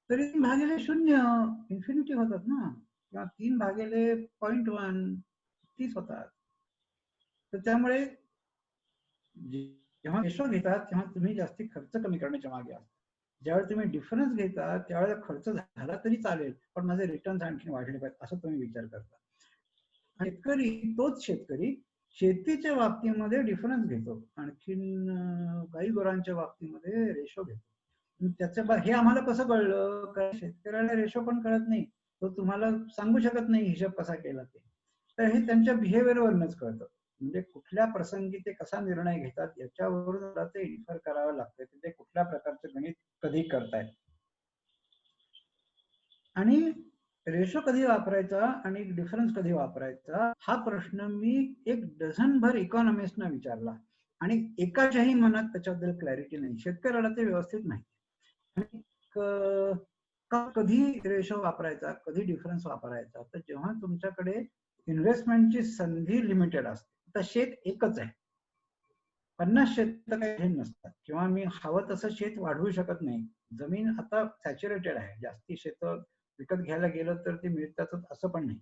A: तरी 3 भागिले 0 इन्फिनिटी होतात ना, किंवा 3 भागिले 0.1 30 होतात. तर त्यामुळे जेव्हा रेशो घेतात तेव्हा तुम्ही जास्ती खर्च कमी करण्याच्या मागे असता, ज्यावेळी तुम्ही डिफरन्स घेता त्यावेळेला खर्च झाला तरी चालेल पण माझे रिटर्न्स आणखी वाढले पाहिजे असं तुम्ही विचार करता. शेतकरी, तोच शेतकरी शेतीच्या बाबतीमध्ये डिफरन्स घेतो, आणखीन गाई गुरांच्या बाबतीमध्ये रेशो घेतो. त्याचं हे आम्हाला कसं कळलं, कारण शेतकऱ्याला रेशो पण कळत नाही, तो तुम्हाला सांगू शकत नाही हिशोब कसा केला ते, तर हे त्यांच्या बिहेवियरवरूनच कळतं. म्हणजे कुठल्या प्रसंगी ते कसा निर्णय घेतात याच्यावरून ते इन्फर करावं लागतं की ते कुठल्या प्रकारचं गणित कधी करतायत. आणि रेशो कधी वापरायचा आणि डिफरन्स कधी वापरायचा हा प्रश्न मी 1 डझनभर इकॉनॉमिस्टना विचारला आणि एकाच्याही मनात त्याच्याबद्दल क्लॅरिटी नाही. शेतकऱ्याला ते व्यवस्थित नाही. कधी रेशो वापरायचा, कधी डिफरन्स वापरायचा, तर जेव्हा तुमच्याकडे इन्व्हेस्टमेंटची संधी लिमिटेड असते. तर शेत एकच आहे, 50 शेत काही नसतात, किंवा मी हवं तसं शेत वाढवू शकत नाही, जमीन आता सॅच्युरेटेड आहे, जास्ती शेत विकत घ्यायला गेलं तर ते मिळतातच असं पण नाही.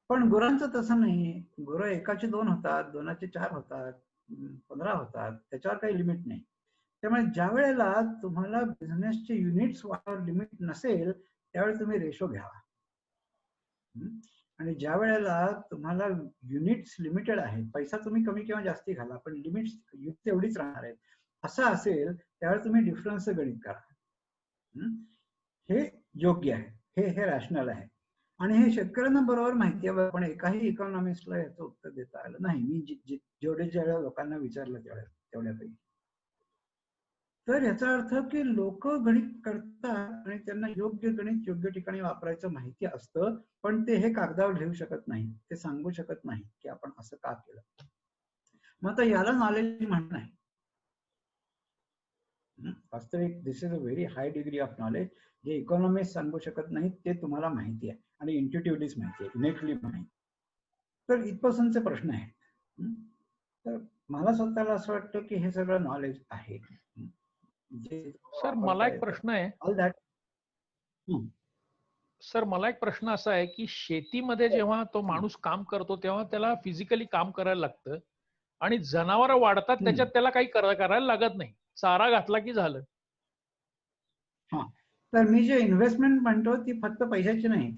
A: पण गुरांचं तसं नाही, गुरं एकाचे 2 होतात, 2चे 4 होतात, 15 होतात, त्याच्यावर काही लिमिट नाही. त्यामुळे ज्या वेळेला तुम्हाला बिझनेसचे युनिट्स वाढवायला लिमिट नसेल त्यावेळेला तुम्ही रेशो घ्यावा, आणि ज्या वेळेला तुम्हाला युनिट्स लिमिटेड आहे, पैसा तुम्ही कमी किंवा जास्ती घाला पण लिमिट्स तेवढीच राहणार आहेत असं असेल त्यावेळेला तुम्ही डिफरन्सचं गणित करा. हे योग्य आहे, हे रॅशनल आहे, आणि हे शेतकऱ्यांना बरोबर माहिती आहे, पण एकाही इकॉनॉमिस्टला याचं उत्तर देता आलं नाही. मी जेवढ्या लोकांना विचारलं तेवढ्यापैकी. तर याचा अर्थ की लोक गणित करतात आणि त्यांना योग्य गणित योग्य ठिकाणी वापरायचं माहिती असतं, पण ते हे कागदावर लिहू शकत नाही, ते सांगू शकत नाही की आपण असं का केलं. मग आता याला नॉलेज म्हणणं आहे. वास्तविक this is a very high degree of knowledge, जे इकॉनॉमिस्ट सांगू शकत नाही ते तुम्हाला माहिती आहे आणि इंट्युटिव्हलीच माहिती आहे, इनेटली माहिती. तर इथपासूनचे प्रश्न आहेत. तर मला स्वतःला असं वाटतं की हे सगळं नॉलेज आहे.
C: सर मला एक प्रश्न आहे.
A: ऑल दॅट
C: सर मला एक प्रश्न असा आहे की शेतीमध्ये जेव्हा तो माणूस काम करतो तेव्हा त्याला फिजिकली काम करायला लागतं आणि जनावर वाढतात त्याच्यात त्याला काही करायला लागत नाही, चारा घातला की झालं.
A: हा, तर मी जे इन्व्हेस्टमेंट म्हणतो ती फक्त पैशाची नाही,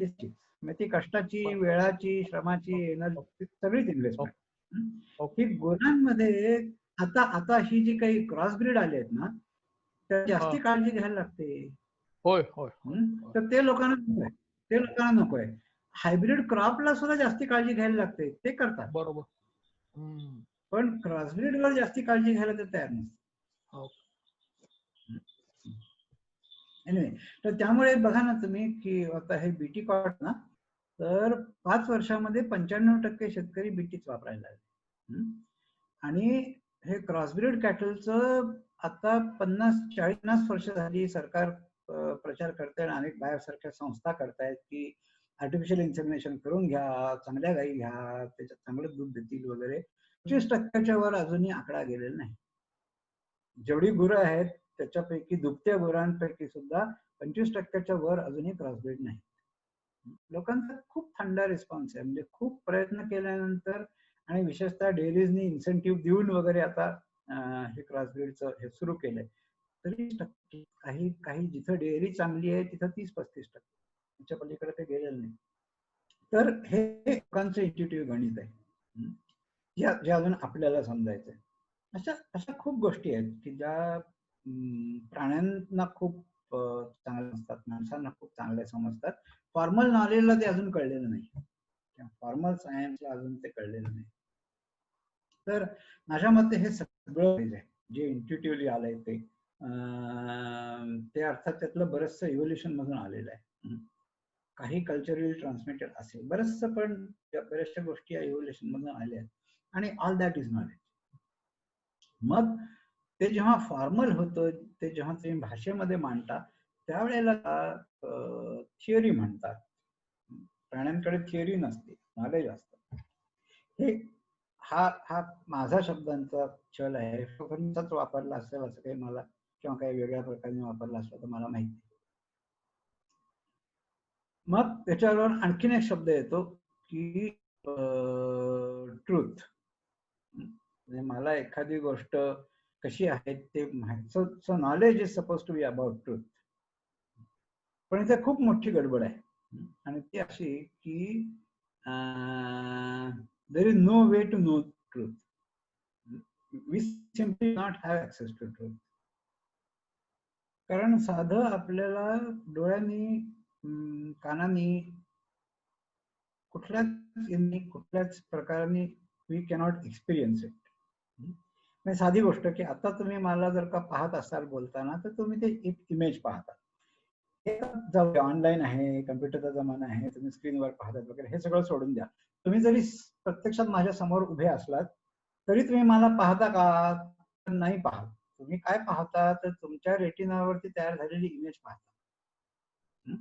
A: ती कष्टाची, वेळाची, श्रमाची, एनर्जी, सगळीच इन्व्हेस्टमेंट. ही गुरांमध्ये आता आता ही जी काही क्रॉस ब्रीड आले आहेत ना, त्या जास्ती काळजी घ्यायला लागते.
C: होय होय.
A: तर ते लोकांना नको आहे. हायब्रिड क्रॉपला सुद्धा जास्ती काळजी घ्यायला लागते, ते करतात
C: बरोबर.
A: पण क्रॉसब्रीड वर जास्ती काळजी घ्यायला ते तयार नसतात. एनिवे, तर त्यामुळे बघा ना तुम्ही की आता हे बीटी कॉट ना, तर 5 वर्षामध्ये 95% शेतकरी बीटीच वापरायला लागले. आणि हे क्रॉसब्रीड कॅटलचं आता 50-40 वर्ष झाली सरकार प्रचार करतायत, अनेक बायोसारख्या संस्था करतायत की आर्टिफिशियल इन्सेमिनेशन करून घ्या, चांगल्या गायी घ्या, त्याच्यात चांगलं दूध देतील वगैरे. 25% वर अजूनही आकडा गेलेला नाही. जेवढी गुरं आहेत त्याच्यापैकी दुभत्या गुरांपैकी सुद्धा 25% वर अजूनही क्रॉसब्रीड नाही. लोकांचा खूप थंडा रिस्पॉन्स आहे, म्हणजे खूप प्रयत्न केल्यानंतर आणि विशेषतः डेअरीजनी इन्सेंटिव्ह देऊन वगैरे आता हे क्रॉसब्रीडचं हे सुरू केलंय. 30% काही जिथं डेअरी चांगली आहे तिथं 30-35%, त्याच्या पलीकडे ते गेलेलं नाही. तर हे लोकांचं इंट्युटिव्ह गणित आहे, जे अजून आपल्याला समजायचंय. अशा खूप गोष्टी आहेत की ज्या प्राण्यांना खूप चांगल्या असतात, माणसांना खूप चांगल्या समजतात. फॉर्मल नॉलेजला ते अजून कळलेलं नाही, फॉर्मल सायन्सला अजून ते कळलेलं नाही. तर माझ्या मते हे सगळं आहे जे इंट्युटिव्हली आलंय ते अर्थात त्यातलं बरचसं इव्होल्युशन मधून आलेलं आहे. काही कल्चरली ट्रान्समिटेड असेल बरचसं, पण बऱ्याचशा गोष्टी या इव्होल्युशन मधून आल्या आहेत आणि ऑल दॅट इज नॉलेज. मग ते जेव्हा फॉर्मल होतं, ते जेव्हा तुम्ही भाषेमध्ये मांडता त्यावेळेला थिअरी म्हणतात. प्राण्यांकडे थिअरी नसते, नॉलेज असतं. हे हा माझा शब्दांचा छल आहे, वापरला असेल असं काही मला, किंवा काही वेगळ्या प्रकारे वापरला असला तर मला माहिती. मग त्याच्यावर आणखीन एक शब्द येतो की ट्रूथ. म्हणजे मला एखादी गोष्ट कशी आहे ते माहिती, knowledge is suppose to be about truth. पण इथे खूप मोठी गडबड आहे आणि ती अशी की there is no way to know truth. We simply not have access to truth. कारण साधं आपल्याला डोळ्यांनी, कानांनी, कुठल्याच प्रकाराने वी कॅनॉट एक्सपिरियन्स इट. म्हणजे साधी गोष्ट की आता तुम्ही मला जर का पाहत असाल बोलताना तर तुम्ही ते एक इमेज पाहता. हे जाऊ द्या, ऑनलाईन आहे, कम्प्युटरचा जमाना आहे, तुम्ही स्क्रीनवर पाहतात वगैरे, हे सगळं सोडून द्या. तुम्ही जरी प्रत्यक्षात माझ्या समोर उभे असलात तरी तुम्ही मला पाहता का? नाही पाहत. तुम्ही काय पाहता तर तुमच्या रेटिनावरती तयार झालेली इमेज पाहता.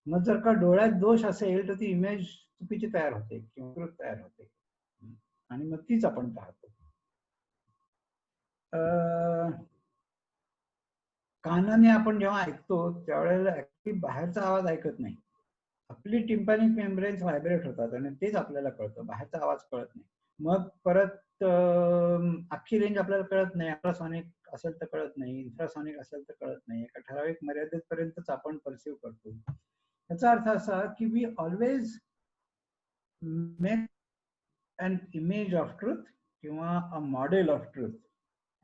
A: मग जर का डोळ्यात दोष असेल तर ती इमेज चुकीची तयार होते किंवा तयार होते आणि मग तीच आपण पाहतो. कानाने आपण जेव्हा ऐकतो त्यावेळेला ऍक्च्युली बाहेरचा आवाज ऐकत नाही. आपली टिम्पॅनिक मेम्ब्रेन्स व्हायब्रेट होतात आणि तेच आपल्याला कळतं, बाहेरचा आवाज कळत नाही. मग परत अख्खी रेंज आपल्याला कळत नाही. अल्ट्रासॉनिक असेल तर कळत नाही, इन्फ्रासॉनिक असेल तर कळत नाही. एका ठराविक मर्यादेपर्यंतच आपण परसिव्ह करतो. याचा अर्थ असा की we always make an image of truth किंवा a model of truth,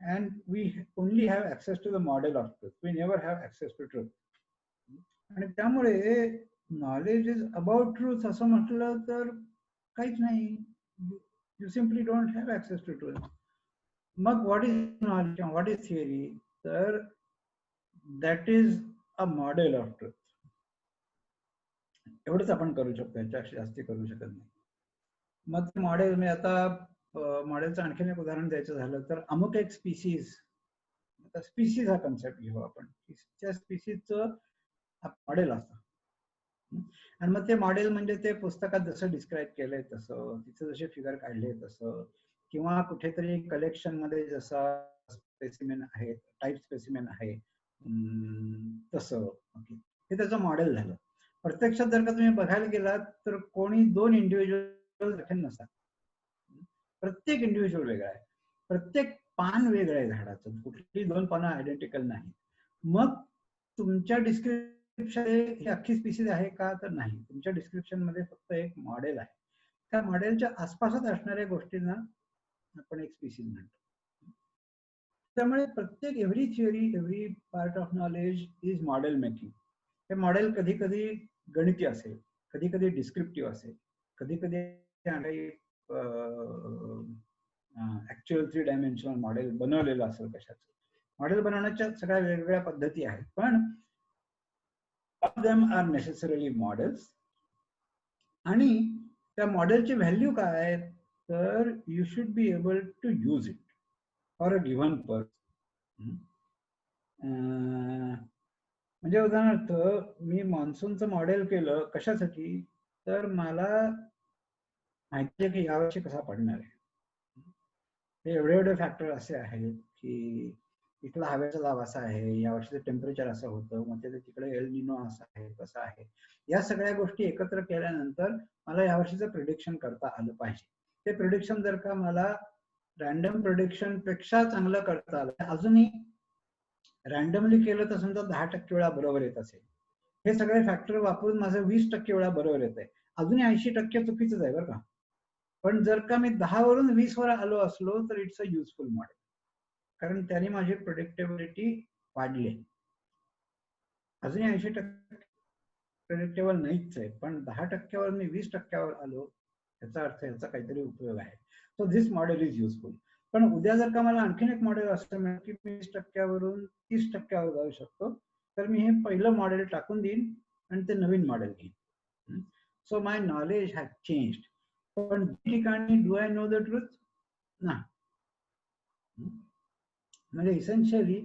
A: and we only have access to the model of truth. We never have access to truth. आणि त्यामुळे नॉलेज इज अबाउट ट्रूथ असं म्हटलं तर काहीच नाही. You simply don't have access to truth. मग what is knowledge, what is theory? तर that is a model of truth. एवढंच आपण करू शकतो, याच्यापेक्षा जास्ती करू शकत नाही. मग मॉडेल, मी आता मॉडेलचं आणखीन एक उदाहरण द्यायचं झालं तर अमुक एक स्पीसीज, आता स्पीसीज हा कन्सेप्ट घेऊ आपण. त्या स्पीसीजचं मॉडेल असतं आणि मग ते मॉडेल म्हणजे ते पुस्तकात जसं डिस्क्राईब केलंय तसं, तिथे जसे फिगर काढले तसं, किंवा कुठेतरी कलेक्शन मध्ये जसा स्पेसिमेन आहे, टाईप स्पेसिमेन आहे तसं, हे त्याचं मॉडेल झालं. प्रत्यक्षात जर का तुम्ही बघायला गेलात तर कोणी दोन इंडिव्हिज्युअल सारखे नसतात. प्रत्येक इंडिव्हिज्युअल वेगळा आहे, प्रत्येक पान वेगळं आहे झाडाचं, कुठली दोन पानं आयडेंटिकल नाही. मग तुमच्या डिस्क्रिप्शन ही अख्खी स्पीसीज आहे का, तर नाही. तुमच्या डिस्क्रिप्शन मध्ये फक्त एक मॉडेल आहे. त्या मॉडेलच्या आसपासच असणाऱ्या गोष्टींना आपण एक स्पीसीज म्हणतो. त्यामुळे प्रत्येक every theory, every part of knowledge is model making. हे मॉडेल कधी कधी गणिती असेल, कधी कधी डिस्क्रिप्टिव्ह असेल, कधी कधी ऍक्च्युअल 3 डायमेन्शनल मॉडेल बनवलेलं असेल. कशाचं मॉडेल बनवण्याच्या सगळ्या वेगवेगळ्या पद्धती आहेत, पण all them are necessarily models. आणि त्या मॉडेलची व्हॅल्यू काय, तर you should be able to use it for a given purpose. म्हणजे उदाहरणार्थ मी मान्सूनचं मॉडेल केलं कशासाठी, तर मला माहिती आहे की यावर्षी कसा पडणार आहे. हे एवढे एवढे फॅक्टर असे आहेत की इथला हवेचा दाब असा आहे, यावर्षीचं टेम्परेचर असं होतं, मग ते तिकडे एल निनो असं आहे, कसं आहे. या सगळ्या गोष्टी एकत्र केल्यानंतर मला यावर्षीचं प्रिडिक्शन करता आलं पाहिजे. ते प्रिडिक्शन जर का मला रॅन्डम प्रिडिक्शन पेक्षा चांगलं करता आलं, अजूनही रॅन्डमली केलं तर समजा 10% वेळा बरोबर येत असेल, हे सगळे फॅक्टर वापरून माझं 20% वेळा बरोबर येत आहे, अजूनही 80% चुकीचंच आहे बरं का. पण जर का मी 10 वरून 20 वर आलो असलो तर इट्स अ युजफुल मॉडेल, कारण त्याने माझी प्रेडिक्टेबिलिटी वाढली. अजूनही 80% प्रेडिक्टेबल नाहीच आहे, पण 10%वर मी 20%वर आलो, याचा अर्थ याचा काहीतरी उपयोग आहे. So this model is useful. पण उद्या जर का मला आणखीन एक मॉडेल असं मिळेल की मी 20%वरून 30%वर जाऊ शकतो, तर मी हे पहिलं मॉडेल टाकून देईन आणि ते नवीन मॉडेल घेईन. So my knowledge has changed. पण ठिकाणी do I know the truth, नाही. म्हणजे essentially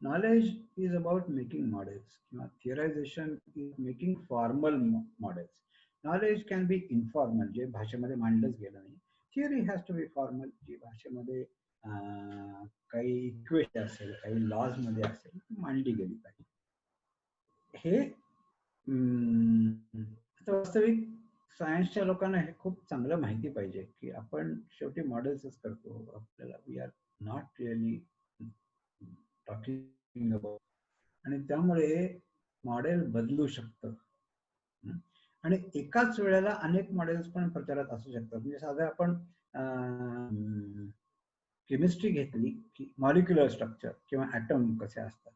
A: knowledge is about making models, किंवा theorization is making formal models. Knowledge can be informal, जे भाषेमध्ये मांडलंच गेलं नाही. Theory has to be formal, जी भाषेमध्ये काही इक्वेशन असेल, काही लॉज मध्ये असेल, मांडली गेली पाहिजे. हे वास्तविक सायन्सच्या लोकांना हे खूप चांगलं माहिती पाहिजे की आपण शेवटी मॉडेल्सच करतो. आपल्याला we are not really talking about. आणि त्यामुळे मॉडेल बदलू शकतं. आणि एकाच वेळेला अनेक मॉडेल्स पण प्रचारात असू शकतात. म्हणजे साधं आपण केमिस्ट्री घेतली की मॉलिक्युलर स्ट्रक्चर किंवा ॲटम कसे असतात,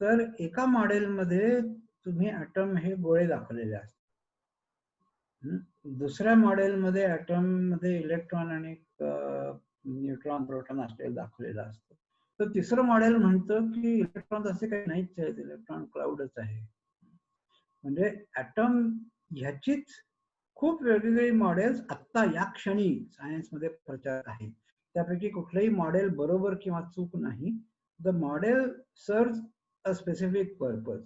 A: तर एका मॉडेलमध्ये तुम्ही ॲटम हे गोळे दाखवलेले असतात, दुसऱ्या मॉडेलमध्ये ॲटम मध्ये इलेक्ट्रॉन आणि न्यूट्रॉन प्रोटॉन असलेलं दाखवलेलं असतं. तर तिसरं मॉडेल म्हणतं की इलेक्ट्रॉन असे काही नाहीच आहेत, इलेक्ट्रॉन क्लाउडच आहे. म्हणजे ॲटम ह्याचीच खूप वेगवेगळी मॉडेल्स आत्ता या क्षणी सायन्समध्ये प्रचार आहेत. त्यापैकी कुठलंही मॉडेल बरोबर किंवा चूक नाही. The model serves a specific purpose.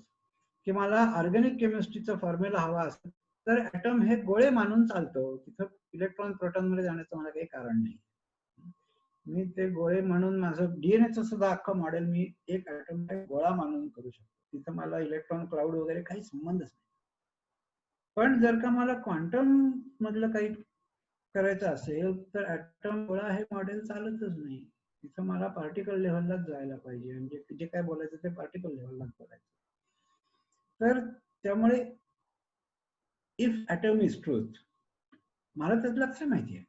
A: की मला ऑर्गॅनिक केमिस्ट्रीचा फॉर्म्युला हवा असेल तर ॲटम हे गोळे मानून चालतो, तिथं इलेक्ट्रॉन प्रोटॉन मध्ये जाण्याचं मला काही कारण नाही. मी ते गोळे म्हणून माझं डीएनएचं सुद्धा अख्खं मॉडेल मी एक ॲटम गोळा मानून करू शकतो, तिथं मला इलेक्ट्रॉन क्लाउड वगैरे काही संबंधच नाही. पण जर का मला क्वांटम मधलं काही करायचं असेल तर ॲटम गोळा हे मॉडेल चालतच नाही, तिथं मला पार्टिकल लेव्हललाच जायला पाहिजे. म्हणजे जे काय बोलायचं ते पार्टिकल लेव्हललाच बोलायचं. तर त्यामुळे इफ ॲटम इज ट्रूथ, मला त्यातलं काय माहिती आहे?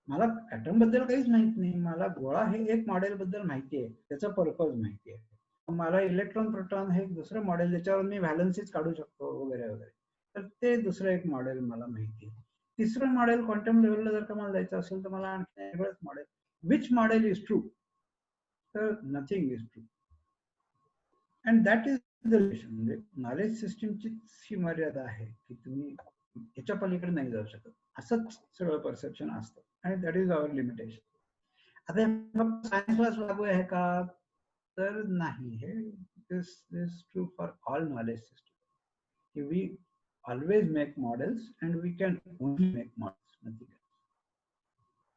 A: मला ॲटम बद्दल काहीच माहित नाही. मला गोळा हे एक मॉडेल बद्दल माहिती आहे, त्याचा पर्पज माहिती आहे. मला इलेक्ट्रॉन प्रोटॉन हे दुसरं मॉडेल, ज्याच्यावर मी व्हॅलन्सीज काढू शकतो वगैरे वगैरे, तर ते दुसरं एक मॉडेल मला माहिती आहे. तिसरं मॉडेल क्वांटम लेव्हलला जर का मला जायचं असेल तर मला आणखी वेगळंच model. Which model is true? तर nothing is true. And that is the relation. म्हणजे नॉलेज सिस्टीमचीच ही मर्यादा आहे की तुम्ही याच्या पलीकडे नाही जाऊ शकत, असंच सगळं परसेप्शन असतं. आणि दॅट इज अवर लिमिटेशन. आता फक्त सायन्सलाच लागू आहे का, तर नाही. हे this is true for all knowledge system. We always make models and we can only make models, nothing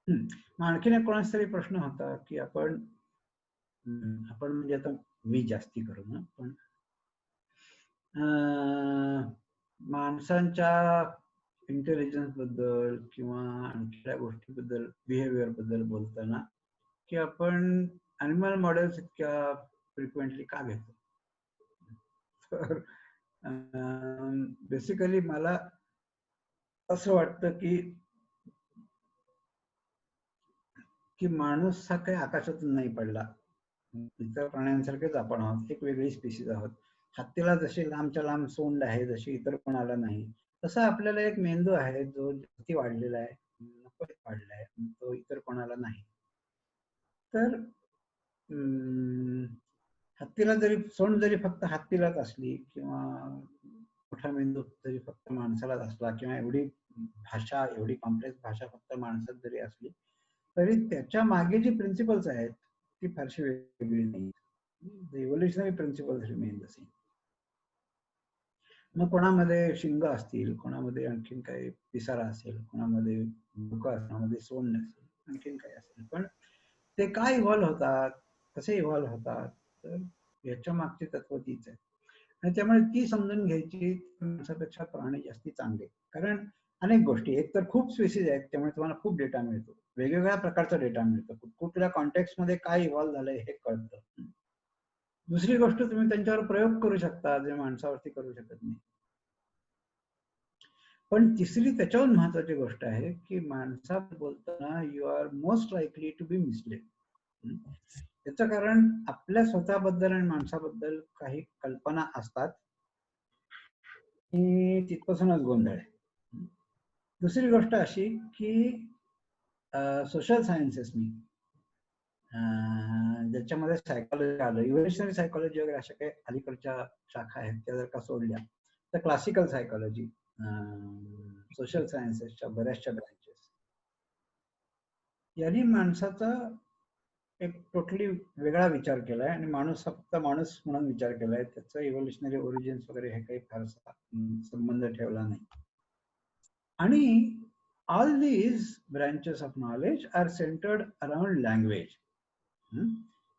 A: else. आणखीन एक कोणाचा तरी प्रश्न होता की आपण म्हणजे आता मी जास्ती करू ना, पण माणसांच्या इंटेलिजन्स बद्दल किंवा आणखी त्या गोष्टीबद्दल, बिहेवियर बद्दल बोलताना की आपण अॅनिमल मॉडेल्स इतक्या फ्रिक्वेंटली का घेतो. तर बेसिकली मला असं वाटतं की माणूस हा काही आकाशातून नाही पडला. इतर प्राण्यांसारखेच आपण आहोत, एक वेगळी स्पीशीज आहोत. हत्तीला जशी लांबच्या लांब सोंड आहे, जशी इतर कोणाला नाही, तसं आपल्याला एक मेंदू आहे जो जास्ती वाढलेला आहे, नकळत वाढला आहे, तो इतर कोणाला नाही. तर हत्तीला जरी सोंड जरी फक्त हत्तीलाच असली किंवा मोठा मेंदू जरी फक्त माणसालाच असला किंवा एवढी भाषा, एवढी कॉम्प्लेक्स भाषा फक्त माणसात जरी असली, तरी त्याच्या मागे जी प्रिन्सिपल्स आहेत ती फारशी वेगळी नाही. Evolutionary principles remain the same. मग कोणामध्ये शिंग असतील, कोणामध्ये आणखीन काही पिसारा असेल, कोणामध्ये डोकं, कोणामध्ये सोंड असेल, आणखीन काही असेल, पण ते काय इव्हॉल्व्ह होतात, कसे इव्हॉल्व्ह होतात, तर याच्या मागचे तत्व तीच आहे. आणि त्यामुळे ती समजून घ्यायची माणसापेक्षा प्राणी जास्ती चांगले. कारण अनेक गोष्टी, एक तर खूप स्पेसिस आहेत, त्यामुळे तुम्हाला खूप डेटा मिळतो, वेगवेगळ्या प्रकारचा डेटा मिळतो, कुठल्या कॉन्टेक्स्ट मध्ये काय इव्हॉल्व्ह झालंय हे कळतं. दुसरी गोष्ट, तुम्ही त्यांच्यावर प्रयोग करू शकता जे माणसावरती करू शकत नाही. पण तिसरी त्याच्याहून महत्वाची गोष्ट आहे की माणसात बोलताना you are most likely to be misled. त्याचं कारण आपल्या स्वतःबद्दल आणि माणसाबद्दल काही कल्पना असतात, की तिथपासूनच गोंधळ आहे. दुसरी गोष्ट अशी की सोशल सायन्सेसनी ज्याच्यामध्ये सायकोलॉजी आलं, इव्होल्युशनरी सायकोलॉजी वगैरे अशा काही अलीकडच्या शाखा आहेत, त्या जर का सोडल्या तर क्लासिकल सायकोलॉजी, सोशल सायन्सेसच्या बऱ्याचशा ब्रँचेस, यांनी माणसाचा एक टोटली वेगळा विचार केलाय आणि माणूस हा फक्त माणूस म्हणून विचार केलाय. त्याचं इव्होल्युशनरी ओरिजिन्स वगैरे हे काही फारसा संबंध ठेवला नाही. आणि all these branches of knowledge are centered around language,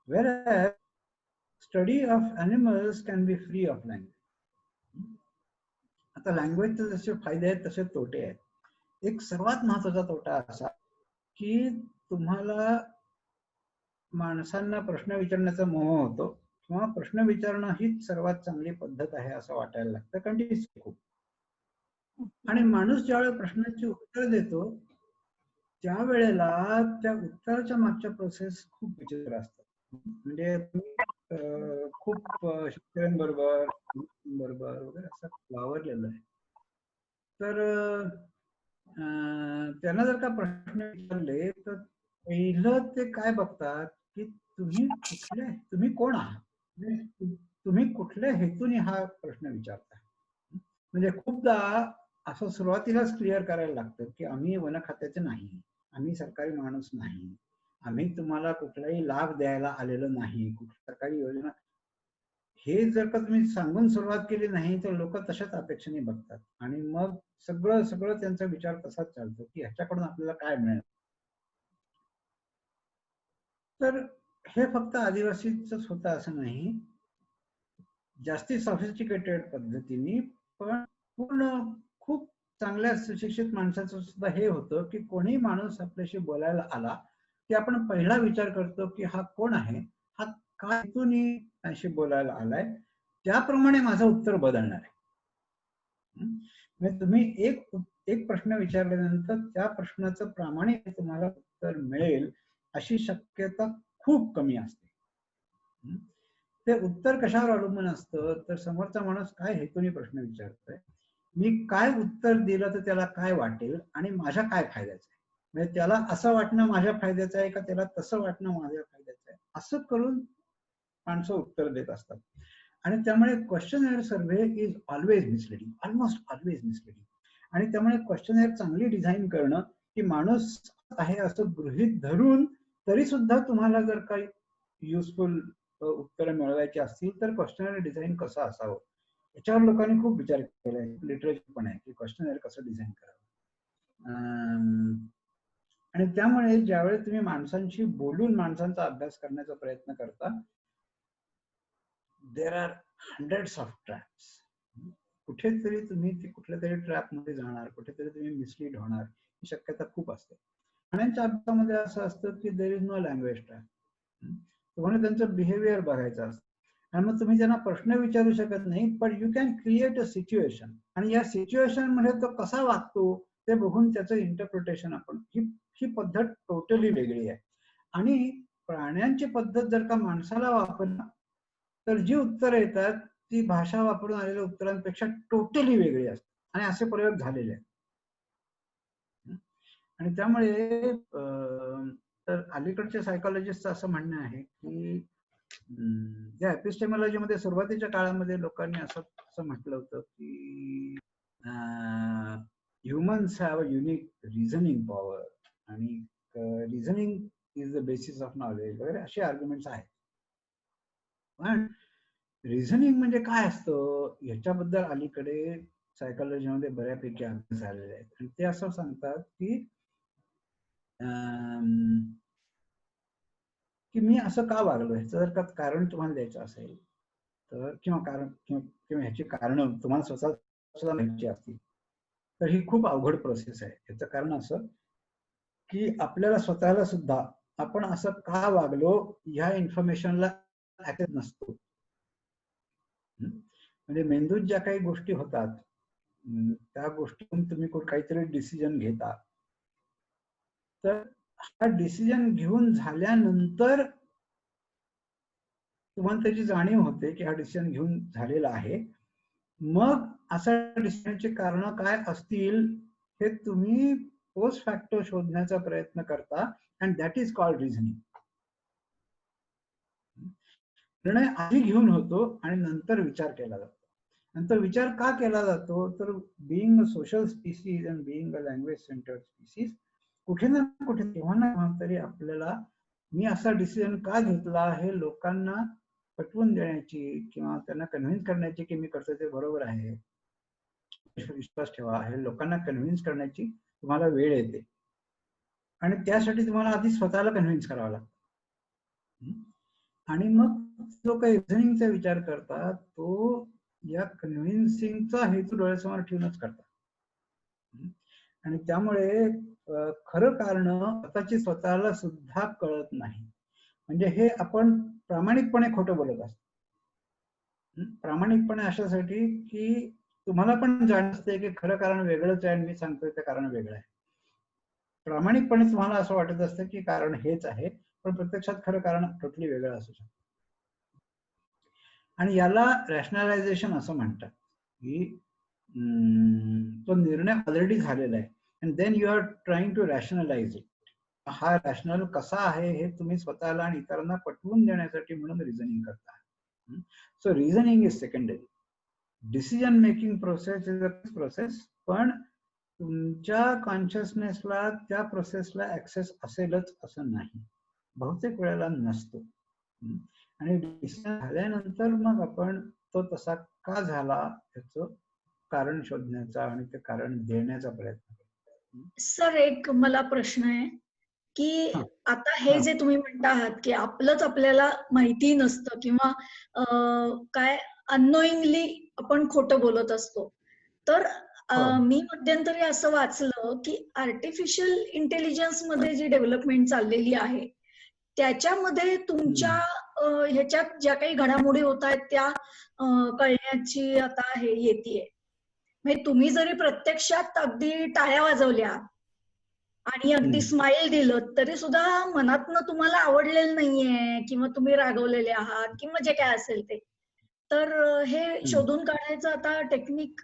A: whereas study of animals can be free of language. आता लँग्वेजचे जसे फायदे आहेत तसे तोटे आहेत. एक सर्वात महत्वाचा तोटा असा की तुम्हाला माणसांना प्रश्न विचारण्याचा मोह होतो किंवा प्रश्न विचारणं हीच सर्वात चांगली पद्धत आहे असं वाटायला लागतं, कारण ती खूप. आणि माणूस ज्यावेळेला प्रश्नाची उत्तर देतो त्यावेळेला त्या उत्तराच्या मागच्या प्रोसेस खूप विचित्र असतात. म्हणजे खूप शेतकऱ्यांबरोबर वगैरे असं वावरलेलं आहे. तर त्यांना जर का प्रश्न विचारले तर पहिलं ते काय बघतात की तुम्ही कोण आहात, तुम्ही कुठल्या हेतूने हा प्रश्न विचारता. म्हणजे खूपदा असं सुरुवातीलाच क्लिअर करायला लागतं की आम्ही वन खात्याचे नाही, आम्ही सरकारी माणूस नाही, आम्ही तुम्हाला कुठलाही लाभ द्यायला आलेलो नाही, कुठली सरकारी योजना, हे जर का तुम्ही सांगून सुरुवात केली नाही तर लोक तशाच अपेक्षेने बघतात आणि मग सगळं त्यांचा विचार तसाच चालतो की ह्याच्याकडून आपल्याला काय मिळेल. तर हे फक्त आदिवासीच होतं असं नाही, जास्ती सॉफिस्टिकेटेड पद्धतीने, पण पूर्ण खूप चांगल्या सुशिक्षित माणसाचं सुद्धा हे होतं की कोणी माणूस आपल्याशी बोलायला आला की आपण पहिला विचार करतो की हा कोण आहे, हा काय हेतूने अशी बोलायला आलाय, त्याप्रमाणे माझं उत्तर बदलणार आहे. म्हणजे तुम्ही एक प्रश्न विचारल्यानंतर त्या प्रश्नाचं प्रामाणिक तुम्हाला उत्तर मिळेल अशी शक्यता खूप कमी असते. ते उत्तर कशावर अवलंबून असतं तर समोरचा माणूस काय हेतूने प्रश्न विचारतोय, मी काय उत्तर दिलं तर त्याला काय वाटेल आणि माझ्या काय फायद्याचं आहे. म्हणजे त्याला असं वाटणं माझ्या फायद्याचं आहे का त्याला तसं वाटणं माझ्या फायद्याचं आहे, असं करून माणसं उत्तर देत असतात. आणि त्यामुळे questionnaire survey is always misleading, almost always misleading. आणि त्यामुळे क्वेश्चनर चांगली डिझाईन करणं की माणूस आहे असं गृहीत धरून तरी सुद्धा तुम्हाला जर काही युजफुल उत्तरं मिळवायची असतील तर क्वेश्चनर डिझाईन कसं असावं याच्यावर लोकांनी खूप विचार केलाय, लिटरेचर पण आहे की क्वेश्चनर कसं डिझाईन करावं. आणि त्यामुळे ज्यावेळेस तुम्ही माणसांशी बोलून माणसांचा अभ्यास करण्याचा प्रयत्न करता, there are hundreds of traps. कुठेतरी तुम्ही कुठल्या तरी ट्रॅप मध्ये जाणार, कुठेतरी तुम्ही मिसलीड होणार ही शक्यता खूप असते. प्राण्यांच्या अभ्यासामध्ये असं असतं की there is no language trap. तुम्हाला त्यांचं बिहेवियर बघायचं असतं आणि मग तुम्ही त्यांना प्रश्न विचारू शकत नाही, पण you can create a situation आणि या सिच्युएशन मध्ये तो कसा वागतो ते बघून त्याचं इंटरप्रिटेशन आपण ही पद्धत टोटली वेगळी आहे. आणि प्राण्यांची पद्धत जर का माणसाला वापरला तर जी उत्तरं येतात ती भाषा वापरून आलेल्या उत्तरांपेक्षा टोटली वेगळी असतात आणि असे प्रयोग झालेले आहेत. आणि त्यामुळे तर अलीकडच्या सायकोलॉजिस्टचं असं म्हणणं आहे की त्या एपिस्टेमॉलॉजीमध्ये सुरुवातीच्या काळामध्ये लोकांनी असं म्हटलं होतं की humans have a unique reasoning power आणि reasoning is the basis of knowledge वगैरे असे आर्ग्युमेंट्स आहेत. पण रिझनिंग म्हणजे काय असतं याच्याबद्दल अलीकडे सायकोलॉजीमध्ये बऱ्यापैकी अभ्यास झालेले आहेत आणि ते असं सांगतात की मी असं का वागलो ह्याचं जर का कारण तुम्हाला द्यायचं असेल तर किंवा ह्याची कारण तुम्हाला स्वतः माहिती असतील तर ही खूप अवघड प्रोसेस आहे. याचं कारण असं की आपल्याला स्वतःला सुद्धा आपण असं का वागलो ह्या इन्फॉर्मेशनला ऍक्सेस नसतो. म्हणजे मेंदूत ज्या काही गोष्टी होतात त्या गोष्टीतून तुम्ही काहीतरी डिसिजन घेता, तर हा डिसिजन घेऊन झाल्यानंतर तुम्हाला त्याची जाणीव होते की हा डिसिजन घेऊन झालेला आहे. मग असा डिसिजनचे कारण काय असतील हे तुम्ही पोस्ट फॅक्टो शोधण्याचा प्रयत्न करता and that is called reasoning. निर्णय आधी घेऊन होतो आणि नंतर विचार केला जातो. नंतर विचार का केला जातो तर being a social species and being a language centred species कुठे ना कुठे केव्हा ना केव्हा तरी आपल्याला मी असा डिसिजन का घेतला हे लोकांना पटवून देण्याची किंवा त्यांना कन्व्हिन्स करण्याची की मी करतो ते बरोबर आहे, विश्वास ठेवा, हे लोकांना कन्व्हिन्स करण्याची तुम्हाला वेळ येते आणि त्यासाठी तुम्हाला आधी स्वतःला कन्व्हिन्स करावं लागतं. आणि मग जो काही रिझनिंगचा विचार करतात तो या कन्व्हिन्सिंगचा हेतू डोळ्यासमोर ठेवूनच करतात. आणि त्यामुळे खरं कारण स्वतःची स्वतःला सुद्धा कळत नाही. म्हणजे हे आपण प्रामाणिकपणे खोटं बोलत असतो. प्रामाणिकपणे अशासाठी की तुम्हाला पण जाणत असते की खरं कारण वेगळंच आहे आणि मी सांगतोय ते कारण वेगळं आहे. प्रामाणिकपणे तुम्हाला असं वाटत असतं की कारण हेच आहे, पण प्रत्यक्षात खरं कारण टोटली वेगळं असू शकतं. आणि याला रॅशनलायझेशन असं म्हणतात की तो निर्णय ऑलरेडी झालेला आहे and then you are trying to rationalise it. हा रॅशनल कसा आहे हे तुम्ही स्वतःला आणि इतरांना पटवून देण्यासाठी म्हणून रिझनिंग करता. So reasoning is secondary. Decision making process is a process, पण तुमच्या कॉन्शियसनेसला त्या प्रोसेसला ऍक्सेस असेलच असं नाही, बहुतेक वेळेला नसतो. आणि डिसिजन झाल्यानंतर मग आपण तो तसा का झाला त्याचं कारण शोधण्याचा आणि ते कारण देण्याचा प्रयत्न करतो.
D: सर एक मला प्रश्न आहे की आता हे जे तुम्ही म्हणता आहात की आपलंच आपल्याला माहिती नसतं किंवा काय अननोईंगली आपण खोटं बोलत असतो, तर मी मध्यंतरी असं वाचलं की आर्टिफिशियल इंटेलिजन्स मध्ये जी डेव्हलपमेंट चाललेली आहे त्याच्यामध्ये तुमच्या ह्याच्यात ज्या काही घडामोडी होत आहेत त्या कळण्याची आता हे येतेय. म्हणजे तुम्ही जरी प्रत्यक्षात अगदी टाळ्या वाजवल्या आणि अगदी स्माइल दिलं तरी सुद्धा मनातनं तुम्हाला आवडलेलं नाहीये किंवा तुम्ही रागवलेले आहात किंवा जे काय असेल ते, तर हे शोधून काढायचं आता टेक्निक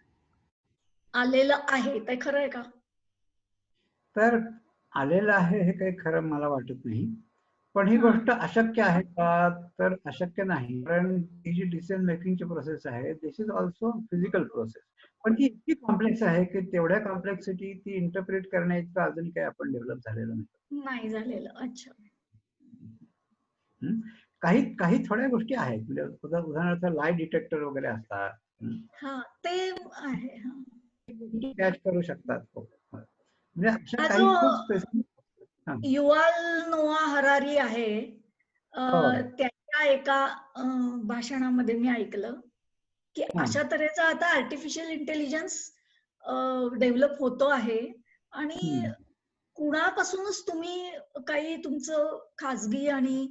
D: आलेलं आहे, ते खरं आहे का?
A: तर आलेलं आहे हे काही खरं मला वाटत नाही, पण ही गोष्ट अशक्य आहे का तर अशक्य नाही. कारण ही जी डिसिजन मेकिंगची प्रोसेस आहे this is also physical process, पण ती इतकी कॉम्प्लेक्स आहे की तेवढ्या कॉम्प्लेक्सिटी ती इंटरप्रिट करण्याचं अजून काही आपण डेव्हलप झालेलं
D: नाही झालेलं. अच्छा.
A: काही थोड्या गोष्टी आहेत, म्हणजे उदाहरणार्थ लाय डिटेक्टर वगैरे असतात,
D: ते आहे,
A: कॅच करू शकतात. म्हणजे अशा काही खूप स्पेसिफिक.
D: युवाल नोआ हरारी आहे, त्याच्या एका भाषणामध्ये मी ऐकलं की
A: हा.
D: अशा तऱ्हेचा आता आर्टिफिशियल इंटेलिजन्स डेव्हलप होतो आहे आणि कुणापासूनच तुम्ही काही तुमचं खाजगी आणि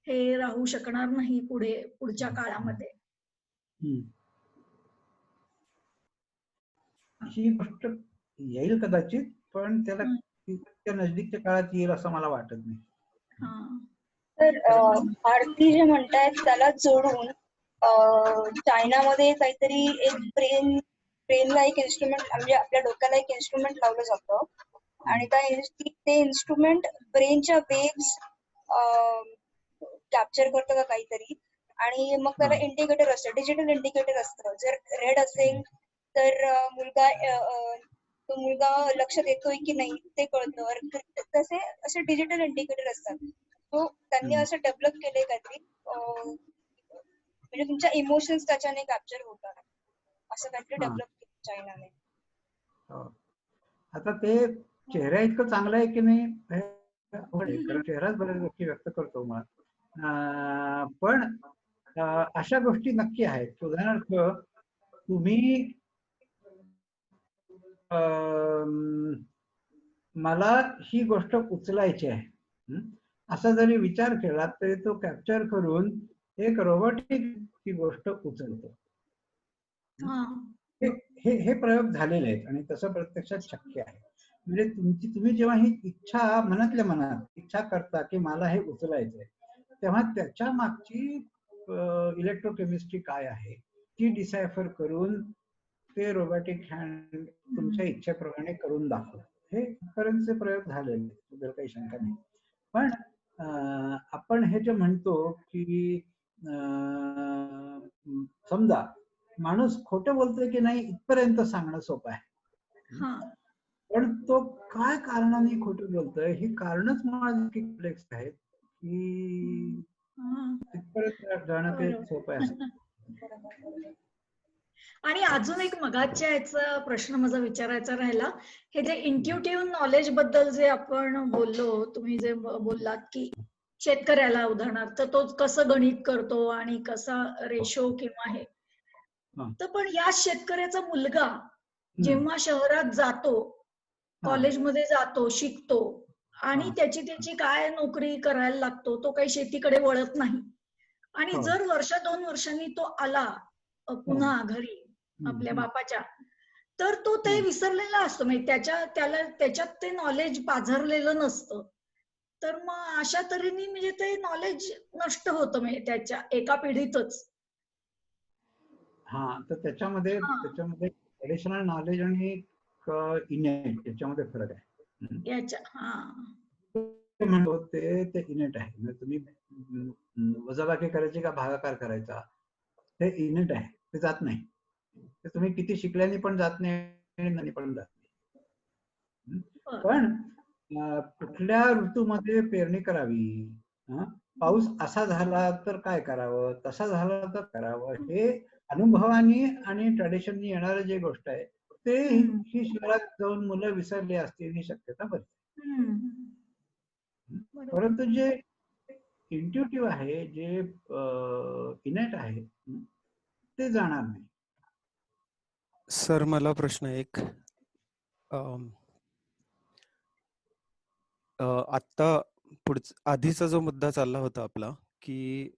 D: हे राहू शकणार नाही पुढच्या काळामध्ये.
A: ही गोष्ट येईल कदाचित, पण त्याला
D: हं.
A: त्या नजदीकच्या काळात येईल असं मला वाटत नाही.
D: हा.
E: तर आरती जे म्हणतायत त्याला जोडून चायनामध्ये काहीतरी एक ब्रेनला एक इन्स्ट्रुमेंट म्हणजे आपल्या डोक्याला एक इन्स्ट्रुमेंट लावलं जातं आणि ते इन्स्ट्रुमेंट ब्रेनच्या वेव्स कॅप्चर करतं का काहीतरी आणि मग त्याला इंडिकेटर असतं, डिजिटल इंडिकेटर असतं. जर रेड असेल तर तो मुलगा लक्ष देतोय की नाही ते कळतं. तसे असे डिजिटल इंडिकेटर असतात. तो त्यांनी असं डेव्हलप केलंय काहीतरी म्हणजे तुमच्या इमोशन्स त्याच्याने कॅप्चर होतात असं काहीतरी डेव्हलप केलं चायनाने.
A: आता ते चेहरा इतकं चांगलं आहे की नाही, कारण चेहराच बऱ्याच गोष्टी व्यक्त करतो मला. पण अशा गोष्टी नक्की आहेत. उदाहरणार्थ तुम्ही मला ही गोष्ट उचलायची आहे असा जरी विचार केला तरी तो कॅप्चर करून एक रोबोटिक ती गोष्ट उचलतो. हे प्रयोग झालेले आहेत आणि तसं प्रत्यक्षात शक्य आहे. म्हणजे तुम्ही जेव्हा ही इच्छा मनातल्या मनात इच्छा करता की मला हे उचलायचंय, तेव्हा त्याच्या मागची इलेक्ट्रोकेमिस्ट्री काय आहे ती डिसायफर करून ते रोबोटिक हँड तुमच्या इच्छेप्रमाणे करून दाखवतो. हे इथपर्यंतचे प्रयोग झालेले, जर काही शंका नाही. पण आपण हे जे म्हणतो की समजा माणूस खोटं बोलतोय की नाही इथपर्यंत सांगणं सोपं आहे, पण तो काय कारणाने खोटं बोलतोय ही कारणच मुळात कॉम्प्लेक्स आहेत की इथपर्यंत जाणं काही सोपं आहे.
D: आणि अजून एक मगाच्या याचा प्रश्न माझा विचारायचा राहिला, हे जे इंट्युटिव्ह नॉलेज बद्दल जे आपण बोललो, तुम्ही जे बोललात की शेतकऱ्याला उदाहरणार्थ तो कसं गणित करतो आणि कसा रेशो किंवा हे, तर पण या शेतकऱ्याचा मुलगा जेव्हा शहरात जातो, कॉलेजमध्ये जातो, शिकतो आणि त्याची काय नोकरी करायला लागतो, तो काही शेतीकडे वळत नाही आणि जर वर्ष 2 वर्षांनी तो आला पुन्हा घरी आपल्या बापाच्या, तर तो ते विसरलेला असतो. म्हणजे त्याच्यात ते नॉलेज पाझरलेलं नसतं. तर मग अशा तऱ्हेने म्हणजे ते नॉलेज नष्ट होतं म्हणजे त्याच्या एका पिढीतच.
A: तर त्याच्यामध्ये ट्रेडिशनल नॉलेज आणि इनेट याच्यामध्ये फरक आहे. म्हणतो ते इनेट आहे. म्हणजे तुम्ही वजाबाकी करायची का भागाकार करायचा हे इनेट आहे, ते जात नाही. ते तुम्ही किती शिकल्याने पण जात नाही पण जात नाही. पण कुठल्या ऋतूमध्ये पेरणी करावी, पाऊस असा झाला तर काय करावं, तसा झाला तर करावं, हे अनुभवानी आणि ट्रेडिशननी येणारं जे गोष्ट आहे ते ही शहरात जाऊन मुलं विसरली असतील ही शक्यता बरी. परंतु जे इंट्युटिव्ह आहे, जे इनेट आहे ते जाणार नाही.
F: सर मला प्रश्न एक, आता आधीचा जो मुद्दा चालला होता आपला की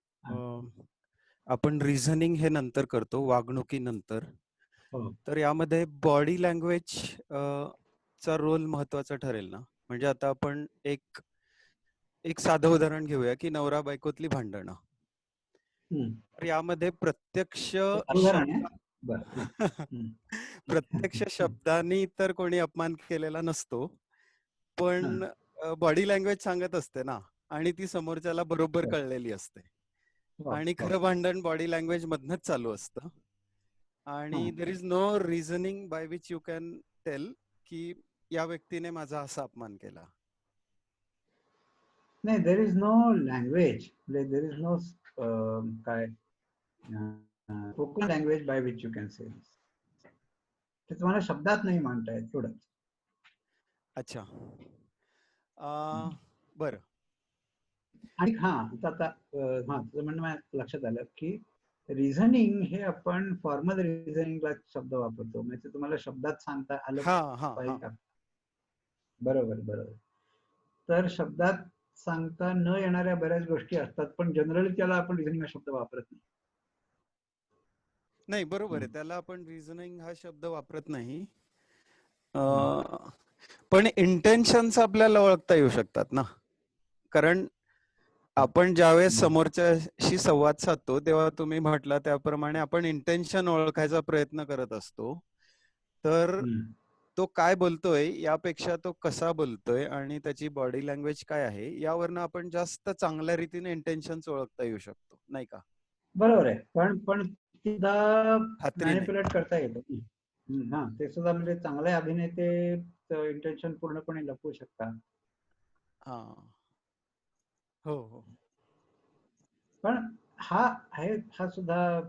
F: आपण रिझनिंग हे नंतर करतो वागणुकीनंतर, तर यामध्ये बॉडी लँग्वेज चा रोल महत्वाचा ठरेल ना? म्हणजे आता आपण एक साधं उदाहरण घेऊया की नवरा बायकोतली भांडणं, तर यामध्ये प्रत्यक्ष शब्दांनी तर कोणी अपमान केलेला नसतो, पण बॉडी लँग्वेज सांगत असते ना आणि ती समोरच्याला बरोबर कळलेली असते आणि खरं भांडण बॉडी लँग्वेज मधनच चालू असतं आणि there is no reasoning by which you can tell की या व्यक्तीने माझा असा अपमान केला.
A: नाही, there is no language, there is no काय spoken language by which you can say, ते तुम्हाला शब्दात नाही मांडता येत एवढंच.
F: अच्छा, बरं.
A: आणि तुझं म्हणणं लक्षात आलं की रिझनिंग हे आपण फॉर्मल रिझनिंगला शब्द वापरतो, म्हणजे तुम्हाला शब्दात सांगता आलं
F: हा हा
A: पाहिजे
F: हा
A: का? बरोबर बरोबर. तर शब्दात सांगता न येणाऱ्या बऱ्याच गोष्टी असतात, पण जनरली त्याला आपण रिझनिंग हा शब्द वापरत नाही.
F: नाही, बरोबर आहे, त्याला आपण रिझनिंग हा शब्द वापरत नाही. पण इंटेन्शन्स आपल्याला ओळखता येऊ शकतात ना, कारण आपण ज्यावेळेस समोरच्याशी संवाद साधतो तेव्हा तुम्ही म्हटला त्याप्रमाणे आपण इंटेन्शन ओळखायचा प्रयत्न करत असतो. तर तो काय बोलतोय यापेक्षा तो कसा बोलतोय आणि त्याची बॉडी लँग्वेज काय आहे यावरनं आपण जास्त चांगल्या रीतीने इंटेन्शन्स ओळखता येऊ शकतो, नाही का?
A: बरोबर आहे, पण सुद्धा
F: खात्रीने.
A: मॅनिप्युलेट करता येतं. हा, ते सुद्धा म्हणजे चांगले अभिनेते इंटेन्शन पूर्णपणे लपवू शकतात.
F: हा, हो हो.
A: पण हा सुद्धा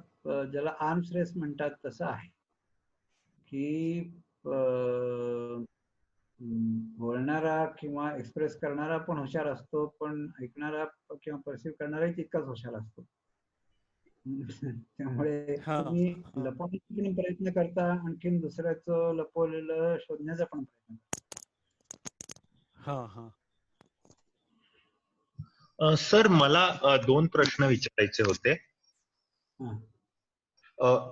A: ज्याला आर्म्स रेस म्हणतात तसं आहे की बोलणारा किंवा एक्सप्रेस करणारा पण हुशार असतो, पण ऐकणारा किंवा परसिव्ह करणाराही तितकाच हुशार असतो. त्यामुळे
F: हा
A: तुम्ही
F: हा
A: लपवण्याचा पण प्रयत्न करता, आणखीन दुसऱ्याचं लपवलेलं शोधण्याचा पण प्रयत्न करता.
F: हा हा.
G: सर, मला 2 प्रश्न विचारायचे होते.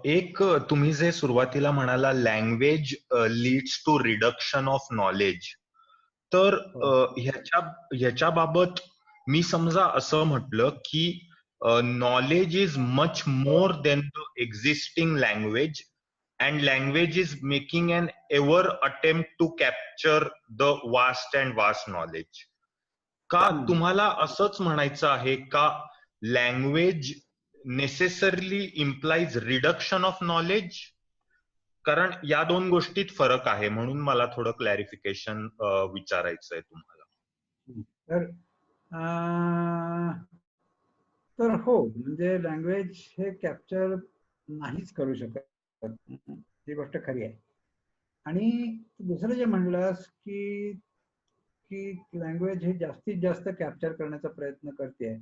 G: एक, तुम्ही जे सुरुवातीला म्हणाला language leads to reduction of knowledge, तर ह्याच्या बाबत मी समजा असं म्हटलं की knowledge is much more than the existing language and language is making an ever attempt to capture the vast and vast knowledge. का तुम्हाला असंच म्हणायचं आहे का language necessarily implies reduction of knowledge? कारण या 2 गोष्टीत फरक आहे, म्हणून मला थोडं क्लॅरिफिकेशन विचारायचं आहे तुम्हाला.
A: तर हो, म्हणजे लँग्वेज हे कॅप्चर नाहीच करू शकत, ही गोष्ट खरी आहे. आणि दुसरं जे म्हणलंस की लँग्वेज हे जास्तीत जास्त कॅप्चर करण्याचा प्रयत्न करते,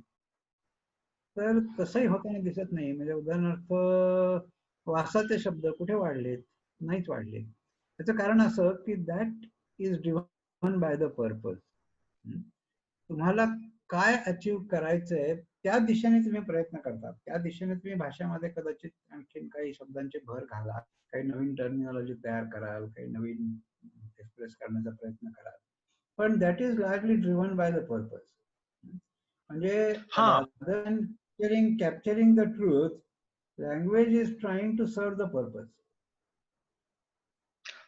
A: तर तसंही होताना दिसत नाही. म्हणजे उदाहरणार्थ वासाचे शब्द कुठे वाढलेत? नाहीच वाढले. त्याचं कारण असं की that is driven by the purpose. तुम्हाला काय अचीव करायचंय त्या दिशेने तुम्ही प्रयत्न करतात, त्या दिशेने तुम्ही भाषेमध्ये कदाचित आणखीन काही शब्दांची भर घाला, काही नवीन टर्मिनॉलॉजी तयार कराल, काही नवीन एक्सप्रेस करण्याचा प्रयत्न कराल, पण that is largely driven by the purpose. म्हणजे capturing the truth, language is trying to serve the purpose.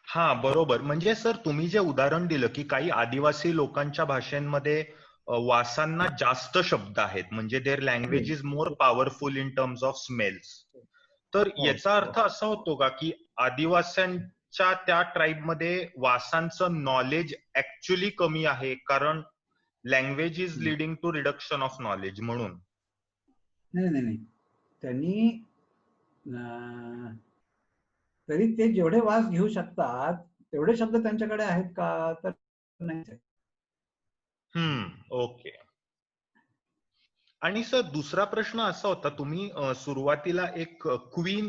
G: हा, बरोबर. म्हणजे सर, तुम्ही जे उदाहरण दिलं की काही आदिवासी लोकांच्या भाषेमध्ये वासांना जास्त शब्द आहेत, म्हणजे their language is more powerful in terms of smells. तर याचा अर्थ असा होतो का की आदिवासींच्या त्या ट्राईब मध्ये वासांचं नॉलेज ऍक्च्युली कमी आहे, कारण language is leading to reduction of knowledge म्हणून?
A: नाही, त्यांनी तरी ते जेवढे वास घेऊ शकतात तेवढे शब्द त्यांच्याकडे आहेत का? तर नाही.
G: ओके. आणि सर, दुसरा प्रश्न असा होता, तुम्ही सुरुवातीला एक क्वीन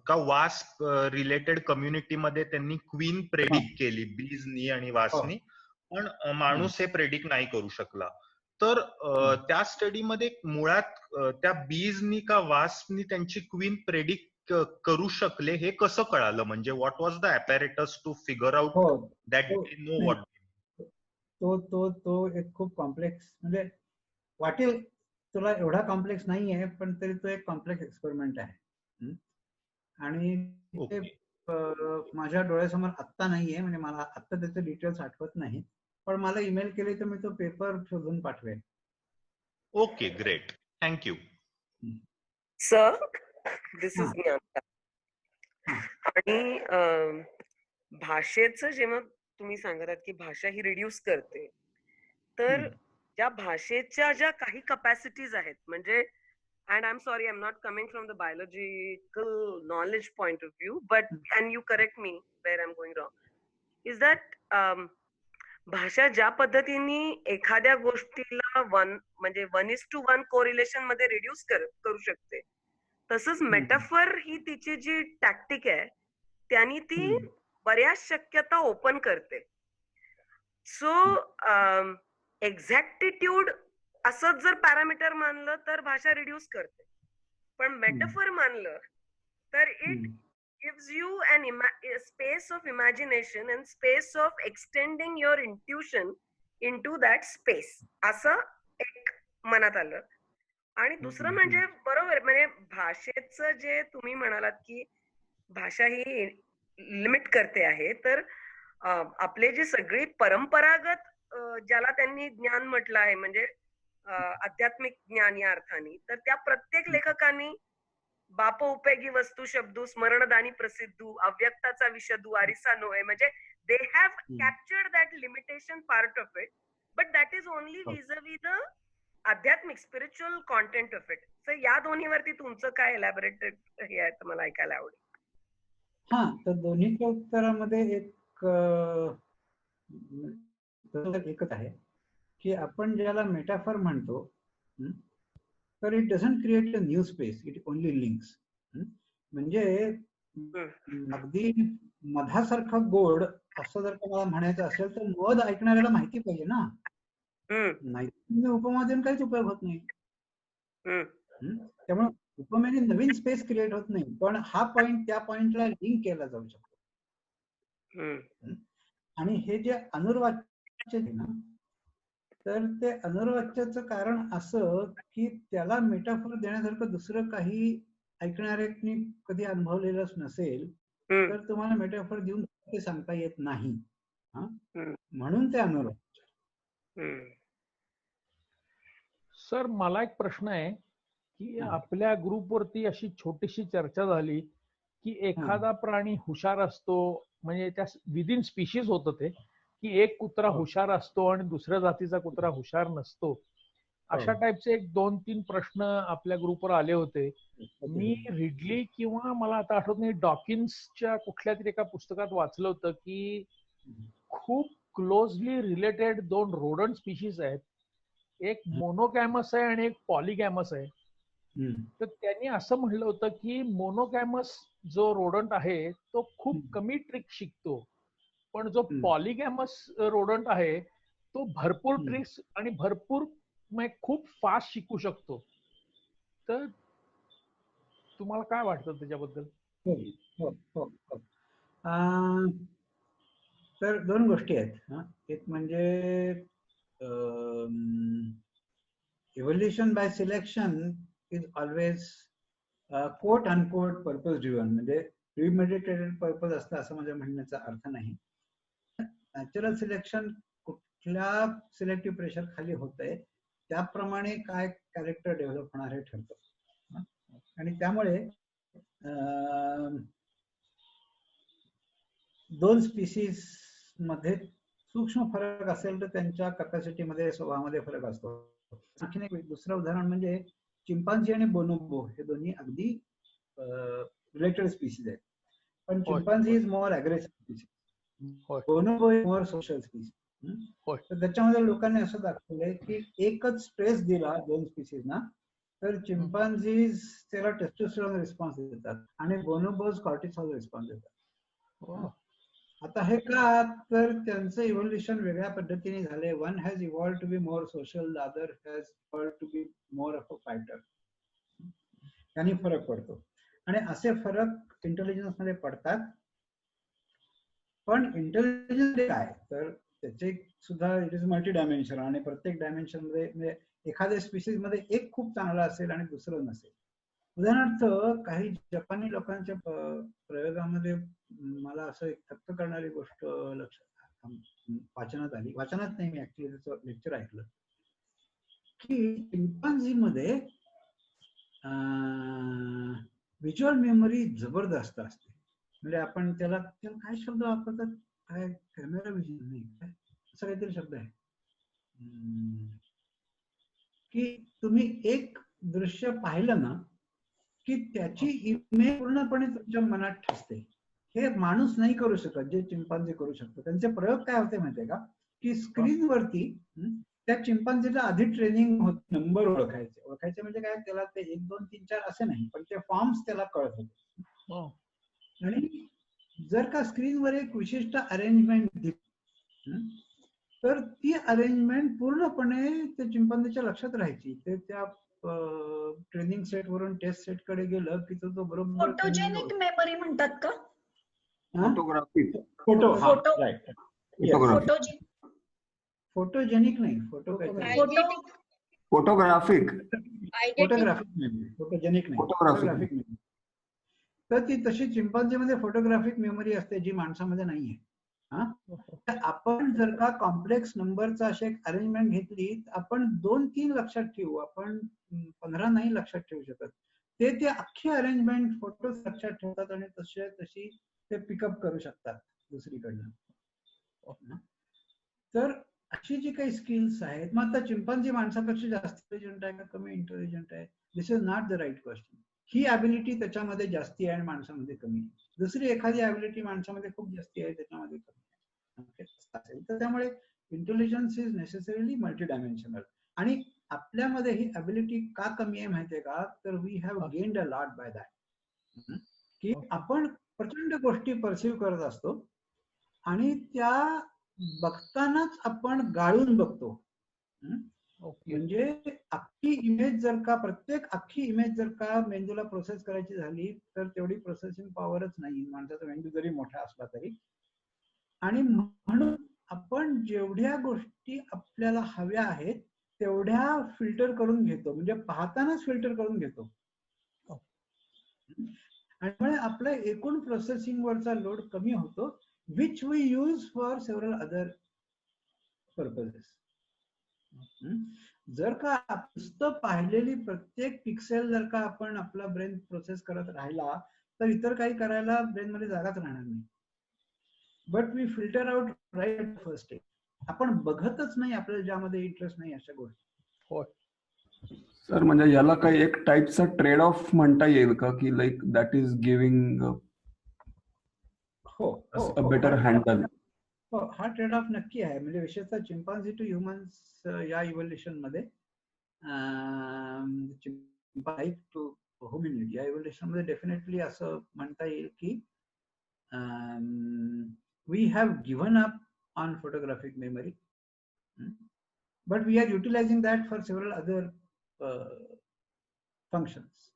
G: का वास्प रिलेटेड कम्युनिटीमध्ये त्यांनी क्वीन प्रेडिक्ट केली, बीजनी आणि वासनी, पण माणूस हे प्रेडिक्ट नाही करू शकला. तर त्या स्टडीमध्ये मुळात त्या बीजनी का वास्पनी त्यांची क्वीन प्रेडिक्ट करू शकले हे कसं कळालं? म्हणजे what was the apparatus to figure out that they know what?
A: तो एक खूप कॉम्प्लेक्स, म्हणजे वाटेल तुला एवढा कॉम्प्लेक्स नाही आहे, पण तरी तो एक कॉम्प्लेक्स एक्सपेरिमेंट आहे. आणि माझ्या डोळ्यासमोर आत्ता नाहीये, म्हणजे मला आत्ता त्याचे डिटेल्स आठवत नाही, पण मला ईमेल केले तर मी तो पेपर शोधून पाठवेन.
G: Okay, great. Thank you.
H: Sir, this is ज्ञानता. आणि भाषेचं जेव्हा तुम्ही सांगत आहात की भाषा ही रिड्यूस करते, तर त्या भाषेच्या ज्या काही कपॅसिटीज आहेत, म्हणजे and I'm sorry, I'm not coming from the biological knowledge point of view, but can you correct me where I'm going wrong, is that भाषा ज्या पद्धतीने एखाद्या गोष्टीला म्हणजे 1:1 कोरिलेशन मध्ये रिड्यूस करू शकते, तसंच मेटाफर ही तिची जी टॅक्टिक आहे त्यांनी ती बऱ्याच शक्यता ओपन करते. सो एक्झॅक्टिट्यूड असंच जर पॅरामीटर मानलं तर भाषा रिड्यूस करते, पण मेटाफर मानलं तर it gives you an space of imagination and space of extending your intuition into that space असं एक मनात आलं. आणि दुसरं म्हणजे बरोबर, म्हणजे भाषेचं जे तुम्ही म्हणालात की भाषा ही लिमिट करते आहे, तर आपले जे सगळी परंपरागत ज्याला त्यांनी ज्ञान म्हटलं आहे, म्हणजे आध्यात्मिक ज्ञान या अर्थाने, तर त्या प्रत्येक लेखकांनी बाप उपयोगी वस्तू शब्दू स्मरणदानी प्रसिद्धू अव्यक्ताचा विषदू आरिसा नोहे, म्हणजे they have captured that limitation part of it, but that is only विजवी द आध्यात्मिक स्पिरिच्युअल कॉन्टेंट ऑफ इट. तर या दोन्हीवरती तुमचं काय एलॅबोरेटेड हे आहे तर मला ऐकायला आवडेल.
A: हा, तर दोन्हीच्या उत्तरामध्ये एकच आहे की आपण ज्याला मेटाफर म्हणतो तर it doesn't create a new space, it only links. म्हणजे अगदी मधासारखं गोड असं जर का मला म्हणायचं असेल तर मध ऐकणाऱ्याला माहिती पाहिजे ना, नाही उपमा देऊन काहीच उपयोग होत नाही. त्यामुळे उपमेने नवीन स्पेस क्रिएट होत नाही, पण हा पॉइंट त्या पॉइंटला लिंक केला जाऊ शकतो. आणि हे जे अनुर्वाच्य आहे ना, तर ते अनुर्वाच्याचं कारण असं की त्याला मेटाफोर देण्यासारखं दुसरं काही ऐकणाऱ्यांनी कधी अनुभवलेलंच नसेल, तर तुम्हाला मेटाफोर देऊन ते सांगता येत नाही. म्हणून ते अनुर्वाच्य.
C: सर, मला एक प्रश्न आहे की आपल्या ग्रुपवरती अशी छोटीशी चर्चा झाली की एखादा प्राणी हुशार असतो, म्हणजे त्या विदिन स्पीशीज होतं ते, की एक कुत्रा हुशार असतो आणि दुसऱ्या जातीचा कुत्रा हुशार नसतो. अशा टाईपचे 2-3 प्रश्न आपल्या ग्रुपवर आले होते. मी रिडली किंवा मला आता आठवत नाही डॉकिन्सच्या कुठल्या तरी एका पुस्तकात वाचलं होतं की खूप क्लोजली रिलेटेड 2 रोडंट स्पीशीज आहेत, एक मोनोगॅमस आहे आणि एक पॉलिगॅमस आहे. तर त्यांनी असं म्हणलं होतं की मोनोगॅमस जो रोडंट आहे तो खूप कमी ट्रिक शिकतो, पण जो पॉलिगॅमस रोडंट आहे तो भरपूर ट्रिक्स आणि भरपूर खूप फास्ट शिकू शकतो. तर तुम्हाला काय वाटतं त्याच्याबद्दल?
A: तर 2 गोष्टी आहेत. एक म्हणजे evolution by selection is always quote unquote purpose driven, म्हणजे प्रीमेडिटेटेड पर्पज असतं असं माझ्या म्हणण्याचा अर्थ नाही. नॅचरल सिलेक्शन कुठल्या सिलेक्टिव्ह प्रेशर खाली होतंय त्याप्रमाणे काय कॅरेक्टर डेव्हलप होणार हे ठरतं. आणि त्यामुळे 2 स्पीसीज मध्ये सूक्ष्म फरक असेल तर त्यांच्या कॅपॅसिटीमध्ये, स्वभावामध्ये फरक असतो. आणखीन एक दुसरं उदाहरण म्हणजे चिंपांझी आणि बोनोबो हे दोन्ही अगदी रिलेटेड स्पीसीज आहेत, पण chimpanzee is more aggressive species, बोनोबो is more social species. तर त्याच्यामध्ये लोकांनी असं दाखवलंय की एकच स्ट्रेस दिला 2 स्पीसीजना तर चिंपांझीज त्याला टेस्टोस्टेरॉन रिस्पॉन्स देतात आणि बोनोबोज कॉर्टिसॉल रिस्पॉन्स देतात. आता हे का, तर त्यांचं इव्होल्युशन वेगळ्या पद्धतीने झालंय. One has evolved to be more social, the other has evolved to be more of a fighter. त्यांनी फरक पडतो आणि असे फरक इंटेलिजन्स मध्ये पडतात. पण इंटेलिजन्स काय, तर त्याचे सुद्धा इट इज मल्टी डायमेन्शन आणि प्रत्येक डायमेन्शन मध्ये म्हणजे एखाद्या स्पीसीज मध्ये एक खूप चांगला असेल आणि दुसरं नसेल. उदाहरणार्थ काही जपानी लोकांच्या प्रयोगामध्ये मला असं एक थक्क करणारी गोष्ट वाचनात आली. वाचनात नाही, मी ऍक्च्युअली त्याचं लेक्चर ऐकलं की चिंपांझी मध्ये व्हिज्युअल मेमरी जबरदस्त असते. म्हणजे आपण त्याला काय शब्द वापरतात, काय कॅमेरा व्हिजन नाही काय असं काहीतरी शब्द आहे की तुम्ही एक दृश्य पाहिलं ना की त्याची इमेज पूर्णपणे तुमच्या मनात ठसते. हे माणूस नाही करू शकत जे चिंपांझी करू शकतो. त्यांचे प्रयोग काय होते माहितीये का, की स्क्रीनवरती त्या चिंपांझीला आधी ट्रेनिंग होत, नंबर ओळखायचे म्हणजे काय, त्याला ते 1 2 3 4 असे नाही, पण ते फॉर्म्स त्याला कळत होते. आणि जर का स्क्रीनवर एक विशिष्ट अरेंजमेंट दिली तर ती अरेंजमेंट पूर्णपणे त्या चिंपांझीच्या लक्षात राहायची. ते त्या ट्रेनिंग सेट वरून टेस्ट सेट कडे गेलं की तो बरोबर
D: फोटोजेनिक मेमरी म्हणतात का?
I: Photographic.
A: Photo
D: photo
A: right. Photogenic नाही,
I: फोटोग्राफिक.
A: फोटोग्राफिक मेमरी, फोटोजेनिक नाही, फोटोग्राफिक मेमरी. तर ती तशी चिंपांझीमध्ये फोटोग्राफिक मेमरी असते जी माणसामध्ये नाहीये. आपण जर का कॉम्प्लेक्स नंबरचा अशी एक अरेंजमेंट घेतली, आपण 2-3 लक्षात ठेवू, आपण 15 नाही लक्षात ठेवू शकत. ते अख्खी अरेंजमेंट फोटो लक्षात ठेवतात आणि तशी ते पिकअप करू शकतात दुसरीकडनं. तर अशी जी काही स्किल्स आहेत, मग आता चिंपांझी माणसापेक्षा जास्त इंटेलिजंट आहे का कमी इंटेलिजंट आहे, this is not the right question. ही ॲबिलिटी त्याच्यामध्ये जास्ती आहे आणि माणसामध्ये कमी आहे. दुसरी एखादी ॲबिलिटी माणसामध्ये खूप जास्ती आहे, त्याच्यामध्ये कमी आहे. तर त्यामुळे intelligence is necessarily multi dimensional. आणि आपल्यामध्ये ही ॲबिलिटी का कमी आहे माहितीये का, तर we have gained a lot by that. की आपण प्रचंड गोष्टी परसिव्ह करत असतो आणि त्या बघतानाच आपण गाळून बघतो. म्हणजे अख्खी इमेज जर का, अख्खी इमेज जर का मेंदूला प्रोसेस करायची झाली तर तेवढी प्रोसेसिंग पॉवरच नाही माणसाचा मेंदू जरी मोठा असला तरी. आणि म्हणून आपण जेवढ्या गोष्टी आपल्याला हव्या आहेत तेवढ्या फिल्टर करून घेतो, म्हणजे पाहतानाच फिल्टर करून घेतो. आणि आपल्या एकूण प्रोसेसिंग वरचा लोड कमी होतो, which we use for several other purposes. जर का नुसतं पाहिलेली प्रत्येक पिक्सेल जर का आपण आपला ब्रेन प्रोसेस करत राहिला तर इतर काही करायला ब्रेन मध्ये जागाच राहणार नाही. But we filter out right first step. आपण बघतच नाही आपल्याला ज्यामध्ये इंटरेस्ट नाही अशा गोष्टी.
I: सर म्हणजे याला काही एक टाइपचा ट्रेड ऑफ म्हणता येईल का, की like that is giving a better handle?
A: हा ट्रेड ऑफ नक्की आहे. म्हणजे विशेषतः चिंपांझी टू ह्युमन्स या इव्होल्युशन मध्ये, चिंपांझी टू होमिनिड या इव्होल्युशन मध्ये डेफिनेटली असं म्हणता येईल की we have given up on photographic memory, but we are utilizing that for several other functions.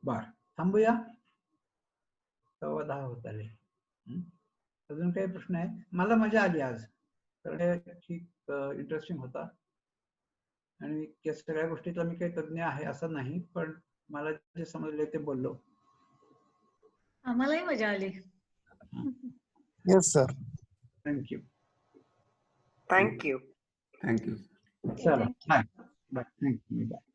A: बर, थांबूया, 10:15 होत आले. अजून काही प्रश्न आहेत? मला मजा आली आज, तर ठीक इंटरेस्टिंग होता. आणि या सगळ्या गोष्टीतला मी काही तज्ञ आहे असं नाही, पण मला जे समजले ते बोललो.
D: आम्हालाही मजा आली.
B: Yes, sir.
A: Thank you.
H: Thank you.
I: Thank you.
A: चला, बाय. Thank you. Bye.